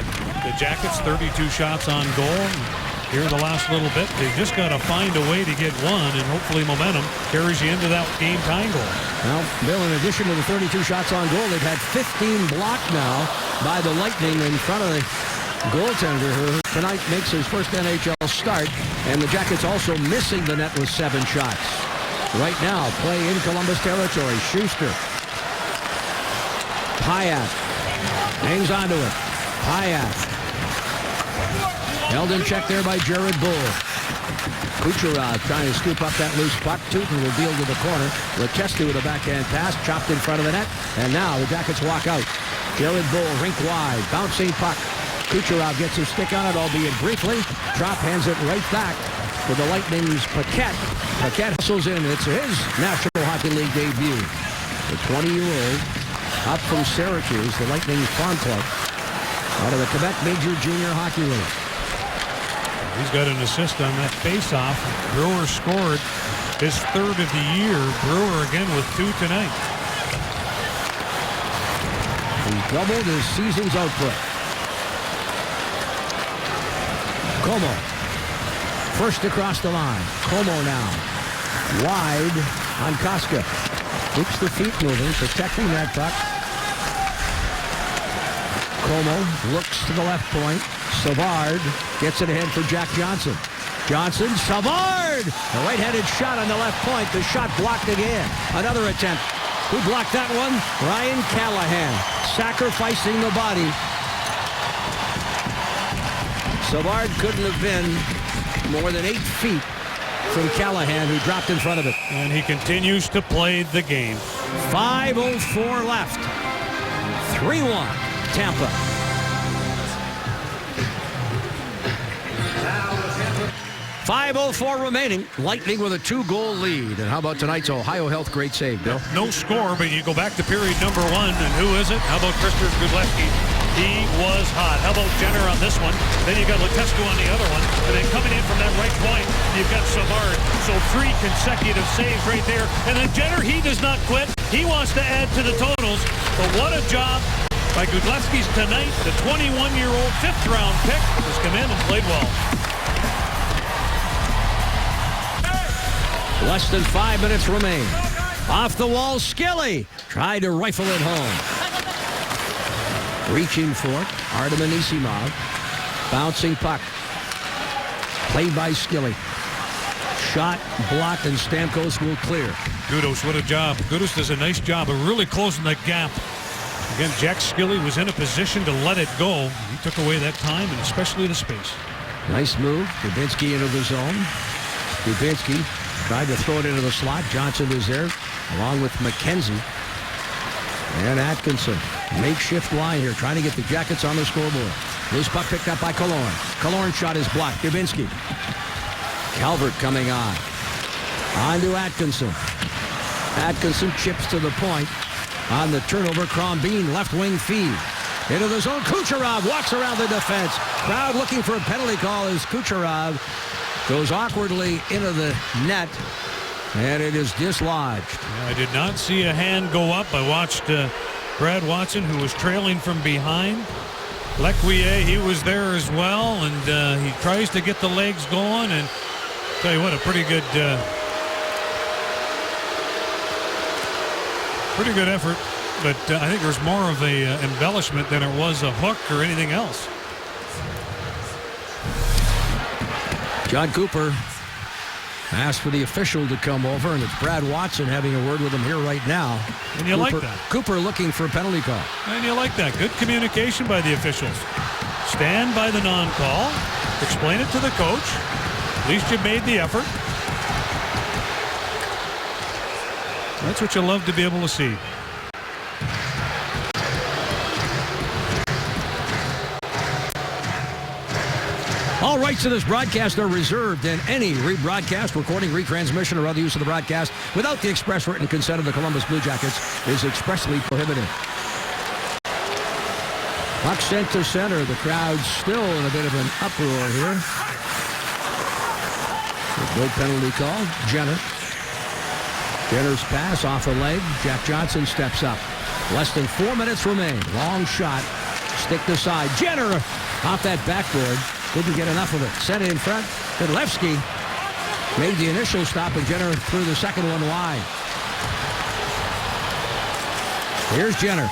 Jackets 32 shots on goal. Here in the last little bit, they just got to find a way to get one, and hopefully momentum carries you into that game-tying goal. Well, Bill, in addition to the 32 shots on goal, they've had 15 blocked now by the Lightning in front of the goaltender, who tonight makes his first NHL start, and the Jackets also missing the net with 7 shots. Right now, play in Columbus territory. Schuster. Pyatt hangs onto it. Pyatt. Held in check there by Jared Bull. Kucherov trying to scoop up that loose puck. Tootin will deal to the corner. Letestu with a backhand pass, chopped in front of the net. And now the Jackets walk out. Jared Bull, rink wide, bouncing puck. Kucherov gets his stick on it, albeit briefly. Trop hands it right back to the Lightning's Paquette. Paquette hustles in. It's his National Hockey League debut. The 20-year-old up from Syracuse, the Lightning Farm Club, out of the Quebec Major Junior Hockey League. He's got an assist on that face-off. Brewer scored his 3rd of the year. Brewer again with 2 tonight. He doubled his season's output. Como. First across the line. Como now. Wide on Koska. Keeps the feet moving, protecting that puck. Como looks to the left point. Savard gets it ahead for Jack Johnson. Johnson, Savard! A right-handed shot on the left point. The shot blocked again. Another attempt. Who blocked that one? Ryan Callahan, sacrificing the body. Savard couldn't have been more than 8 feet from Callahan, who dropped in front of it. And he continues to play the game. 5:04 left. 3-1, Tampa. .504 remaining. Lightning with a 2-goal lead. And how about tonight's Ohio Health great save, Bill? No score, but you go back to period number 1, and who is it? How about Christopher Gudlewski? He was hot. How about Jenner on this one? Then you got Letescu on the other one. And then coming in from that right point, you've got Savard. So 3 consecutive saves right there. And then Jenner, he does not quit. He wants to add to the totals. But what a job by Gudlewski's tonight. The 21-year-old 5th-round pick has come in and played well. Less than 5 minutes remain. Off the wall, Skilly tried to rifle it home. Reaching for it, Artem Anisimov. Bouncing puck. Played by Skilly. Shot, blocked, and Stamkos will clear. Gudos, what a job. Gudos does a nice job of really closing the gap. Again, Jack Skilly was in a position to let it go. He took away that time and especially the space. Nice move. Dubinsky into the zone. Dubinsky tried to throw it into the slot. Johnson was there along with McKenzie. And Atkinson. Makeshift line here, trying to get the Jackets on the scoreboard. Loose puck picked up by Killorn. Killorn shot is blocked. Dubinsky. Calvert coming on. On to Atkinson. Atkinson chips to the point. On the turnover, Crombeen, left wing feed. Into the zone. Kucherov walks around the defense. Crowd looking for a penalty call as Kucherov goes awkwardly into the net. And it is dislodged. I did not see a hand go up. I watched Brad Watson, who was trailing from behind. Lequier, he was there as well, and he tries to get the legs going. And tell you what, a pretty good effort. But I think there's more of a embellishment than it was a hook or anything else. John Cooper asked for the official to come over, and it's Brad Watson having a word with him here right now. And you like that. Cooper looking for a penalty call. And you like that. Good communication by the officials. Stand by the non-call. Explain it to the coach. At least you made the effort. That's what you love to be able to see. All rights to this broadcast are reserved, and any rebroadcast, recording, retransmission, or other use of the broadcast without the express written consent of the Columbus Blue Jackets is expressly prohibited. Puck sent to center. The crowd still in a bit of an uproar here. No penalty call. Jenner. Jenner's pass off a leg. Jack Johnson steps up. Less than 4 minutes remain. Long shot. Stick to side. Jenner off that backboard. Didn't get enough of it. Sent it in front. Gudlewski made the initial stop, and Jenner threw the second one wide. Here's Jenner.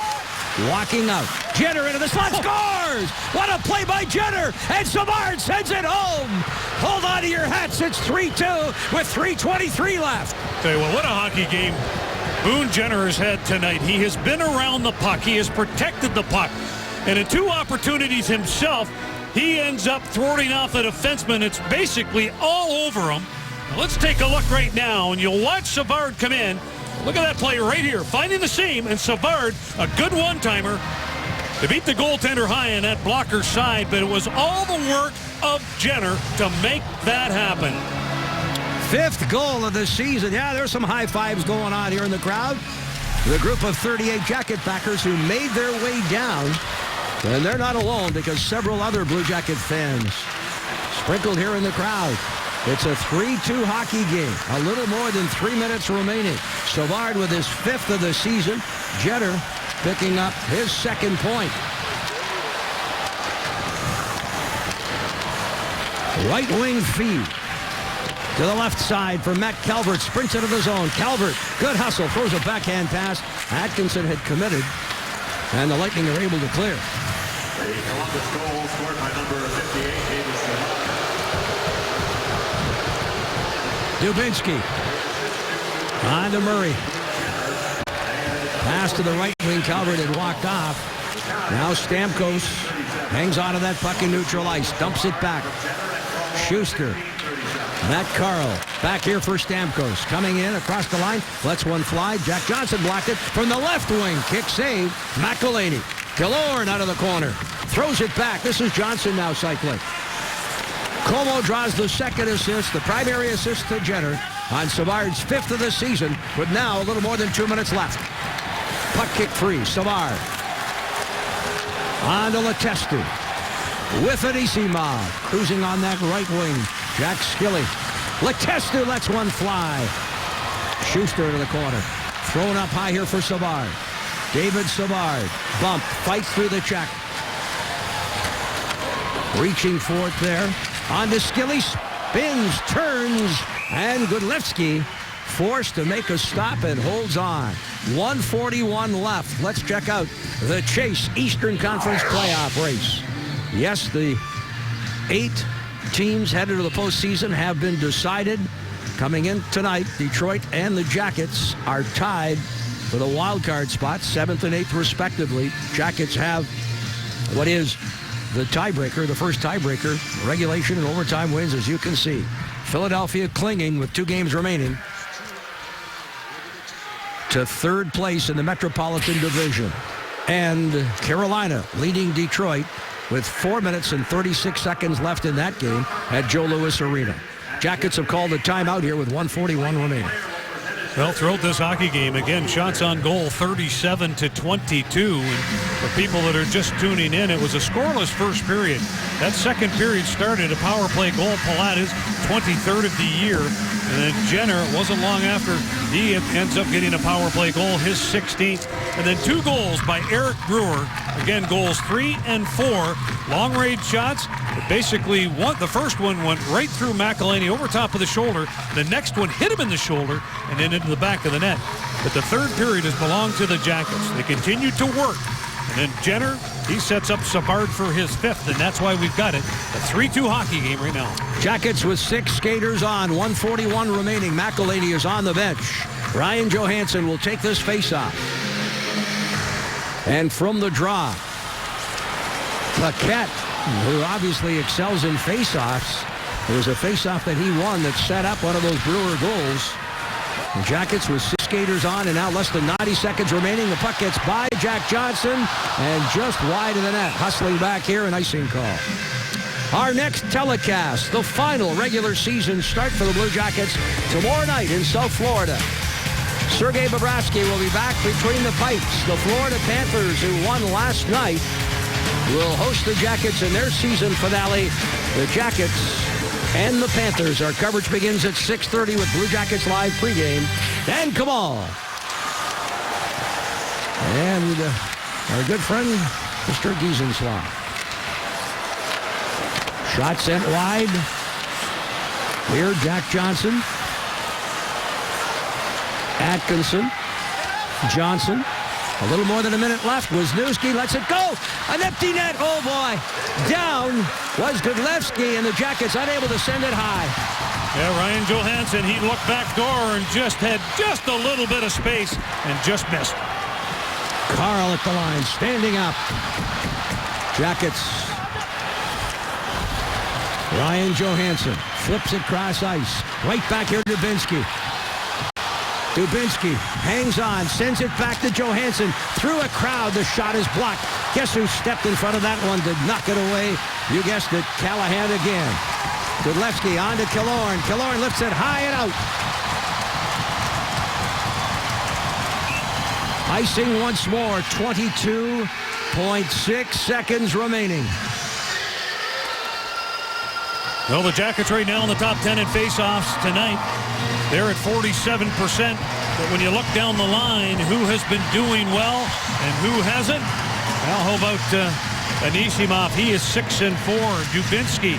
Walking out. Jenner into the slot. Scores! What a play by Jenner! And Savard sends it home! Hold on to your hats. It's 3-2 with 3:23 left. Tell you what a hockey game Boone Jenner has had tonight. He has been around the puck. He has protected the puck. And in 2 opportunities himself, he ends up thwarting off the defenseman. It's basically all over him. Now let's take a look right now, and you'll watch Savard come in. Look at that play right here, finding the seam, and Savard, a good one-timer to beat the goaltender high on that blocker side, but it was all the work of Jenner to make that happen. 5th goal of the season. Yeah, there's some high fives going on here in the crowd. The group of 38 Jacket backers who made their way down. And they're not alone, because several other Blue Jacket fans sprinkled here in the crowd. It's a 3-2 hockey game. A little more than 3 minutes remaining. Savard with his 5th of the season. Jenner picking up his 2nd point. Right wing feed to the left side for Matt Calvert. Sprints into the zone. Calvert, good hustle, throws a backhand pass. Atkinson had committed, and the Lightning are able to clear. A Columbus goal scored by number 58, Davison. Dubinsky on to Murray. Pass to the right wing. Calvert had walked off. Now Stamkos hangs on to that puck in neutral ice. Dumps it back. Schuster. Matt Carl back here for Stamkos. Coming in across the line. Lets one fly. Jack Johnson blocked it from the left wing. Kick save. McElhaney. Killorn out of the corner. Throws it back. This is Johnson now cycling. Como draws the 2nd assist. The primary assist to Jenner on Savard's 5th of the season, with now a little more than 2 minutes left. Puck kick free. Savard. On to Letestu. With Anisimov. Cruising on that right wing. Jack Skilly. Letestu lets one fly. Schuster to the corner. Thrown up high here for Savard. David Savard. Bump. Fights through the check. Reaching for it there. On to Skilly. Spins. Turns. And Gudlevsky forced to make a stop and holds on. 1:41 left. Let's check out the Chase Eastern Conference playoff race. Yes, the 8 teams headed to the postseason have been decided. Coming in tonight, Detroit and the Jackets are tied for the wild card spots, 7th and 8th respectively. Jackets have what is the tiebreaker, the first tiebreaker, regulation and overtime wins, as you can see. Philadelphia clinging with 2 games remaining to 3rd place in the Metropolitan Division. And Carolina leading Detroit with 4 minutes and 36 seconds left in that game at Joe Louis Arena. Jackets have called a timeout here with 1:41 remaining. Well, throughout this hockey game, again, shots on goal 37-22. And for people that are just tuning in, it was a scoreless first period. That second period started a power play goal. Palat is 23rd of the year. And then Jenner, it wasn't long after, he ends up getting a power play goal, his 16th. And then 2 goals by Eric Brewer. Again, goals 3 and 4. Long-range shots. But basically, the first one went right through McElhaney over top of the shoulder. The next one hit him in the shoulder and then into the back of the net. But the third period has belonged to the Jackets. They continue to work. And then Jenner, he sets up Savard for his 5th, and that's why we've got it. A 3-2 hockey game right now. Jackets with 6 skaters on, 1:41 remaining. McElhaney is on the bench. Ryan Johansson will take this faceoff. And from the draw, Paquette, who obviously excels in faceoffs, it was a faceoff that he won that set up one of those Brewer goals. The Jackets with 6 skaters on, and now less than 90 seconds remaining. The puck gets by Jack Johnson and just wide of the net. Hustling back here, an icing call. Our next telecast, the final regular season start for the Blue Jackets tomorrow night in South Florida. Sergei Bobrovsky will be back between the pipes. The Florida Panthers, who won last night, will host the Jackets in their season finale. The Jackets and the Panthers. Our coverage begins at 6:30 with Blue Jackets Live pregame. And come on. And our good friend, Mr. Giesenslaw. Shot sent wide. Here, Jack Johnson. Atkinson. Johnson. A little more than a minute left. Wisniewski lets it go. An empty net. Oh, boy. Down was Gudlevsky, and the Jackets unable to send it high. Yeah, Ryan Johansson, he looked back door and just had just a little bit of space and just missed. Carl at the line, standing up. Jackets. Ryan Johansson flips it cross ice. Right back here to Dubinsky. Dubinsky hangs on, sends it back to Johansson. Through a crowd, the shot is blocked. Guess who stepped in front of that one to knock it away? You guessed it, Callahan again. Gudlevsky on to Killorn. Killorn lifts it high and out. Icing once more, 22.6 seconds remaining. Well, the Jackets right now in the top 10 in faceoffs tonight. They're at 47%. But when you look down the line, who has been doing well and who hasn't? Well, how about Anisimov? He is 6-4. Dubinsky,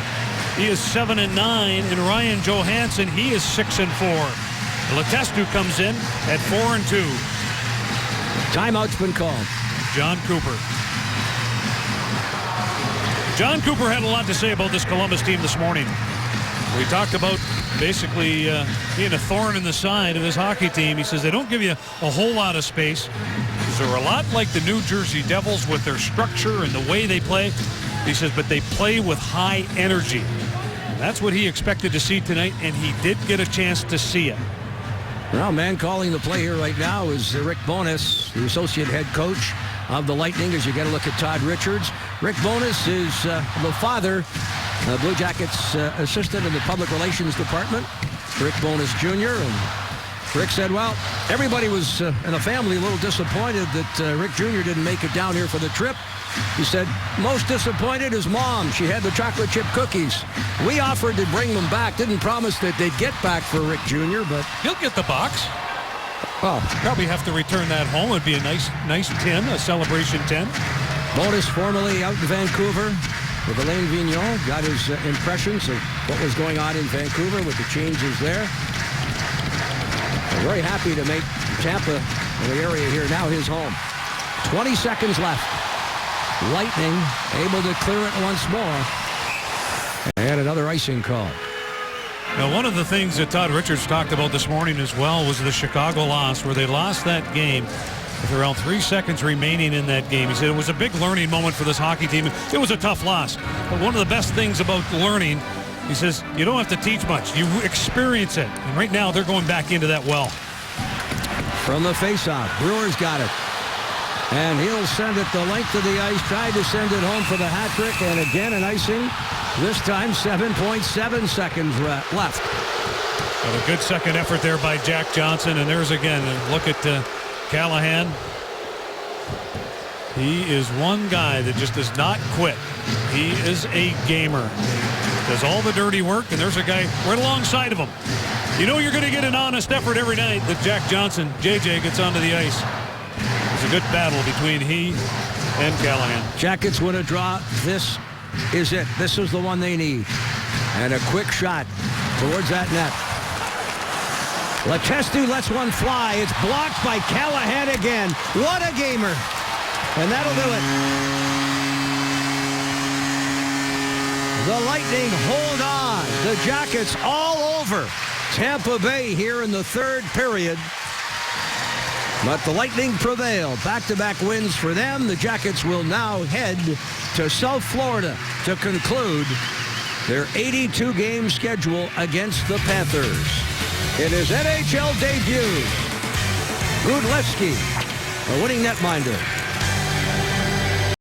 he is 7-9. And Ryan Johansson, he is 6-4. Letestu comes in at 4-2. Timeout's been called. John Cooper. John Cooper had a lot to say about this Columbus team this morning. We talked about basically being a thorn in the side of his hockey team. He says they don't give you a whole lot of space. They're a lot like the New Jersey Devils with their structure and the way they play. He says, but they play with high energy. And that's what he expected to see tonight, and he did get a chance to see it. Well, man calling the play here right now is Rick Bowness, the associate head coach of the Lightning, as you get a look at Todd Richards. Rick Bowness is the father, Blue Jackets assistant in the public relations department, Rick Bowness Jr. And Rick said, well, everybody was in the family a little disappointed that Rick Jr. didn't make it down here for the trip. He said, most disappointed is Mom. She had the chocolate chip cookies. We offered to bring them back. Didn't promise that they'd get back for Rick Jr., but... He'll get the box. Oh, Probably have to return that home. It'd be a nice tin, a celebration tin. Bowness formerly out in Vancouver with Alain Vigneault. Got his impressions of what was going on in Vancouver with the changes there. We're very happy to make Tampa, the area here now, his home. 20 seconds left. Lightning able to clear it once more. And another icing call. Now, one of the things that Todd Richards talked about this morning as well was the Chicago loss, where they lost that game with around 3 seconds remaining in that game. He said it was a big learning moment for this hockey team. It was a tough loss. But one of the best things about learning, he says, you don't have to teach much. You experience it. And right now, they're going back into that well. From the faceoff, Brewers got it. And he'll send it the length of the ice. Tried to send it home for the hat trick. And again, an icing. This time, 7.7 seconds left. But a good second effort there by Jack Johnson. And there's again, a look at Callahan. He is one guy that just does not quit. He is a gamer. Does all the dirty work, and there's a guy right alongside of him. You know you're going to get an honest effort every night that Jack Johnson, JJ, gets onto the ice. It's a good battle between he and Callahan. Jackets win a draw. This is it. This is the one they need. And a quick shot towards that net. Letestu lets one fly. It's blocked by Callahan again. What a gamer. And that'll do it. The Lightning hold on. The Jackets all over Tampa Bay here in the third period. But the Lightning prevail. Back-to-back wins for them. The Jackets will now head to South Florida to conclude their 82-game schedule against the Panthers. In his NHL debut, Grudlewski, a winning netminder.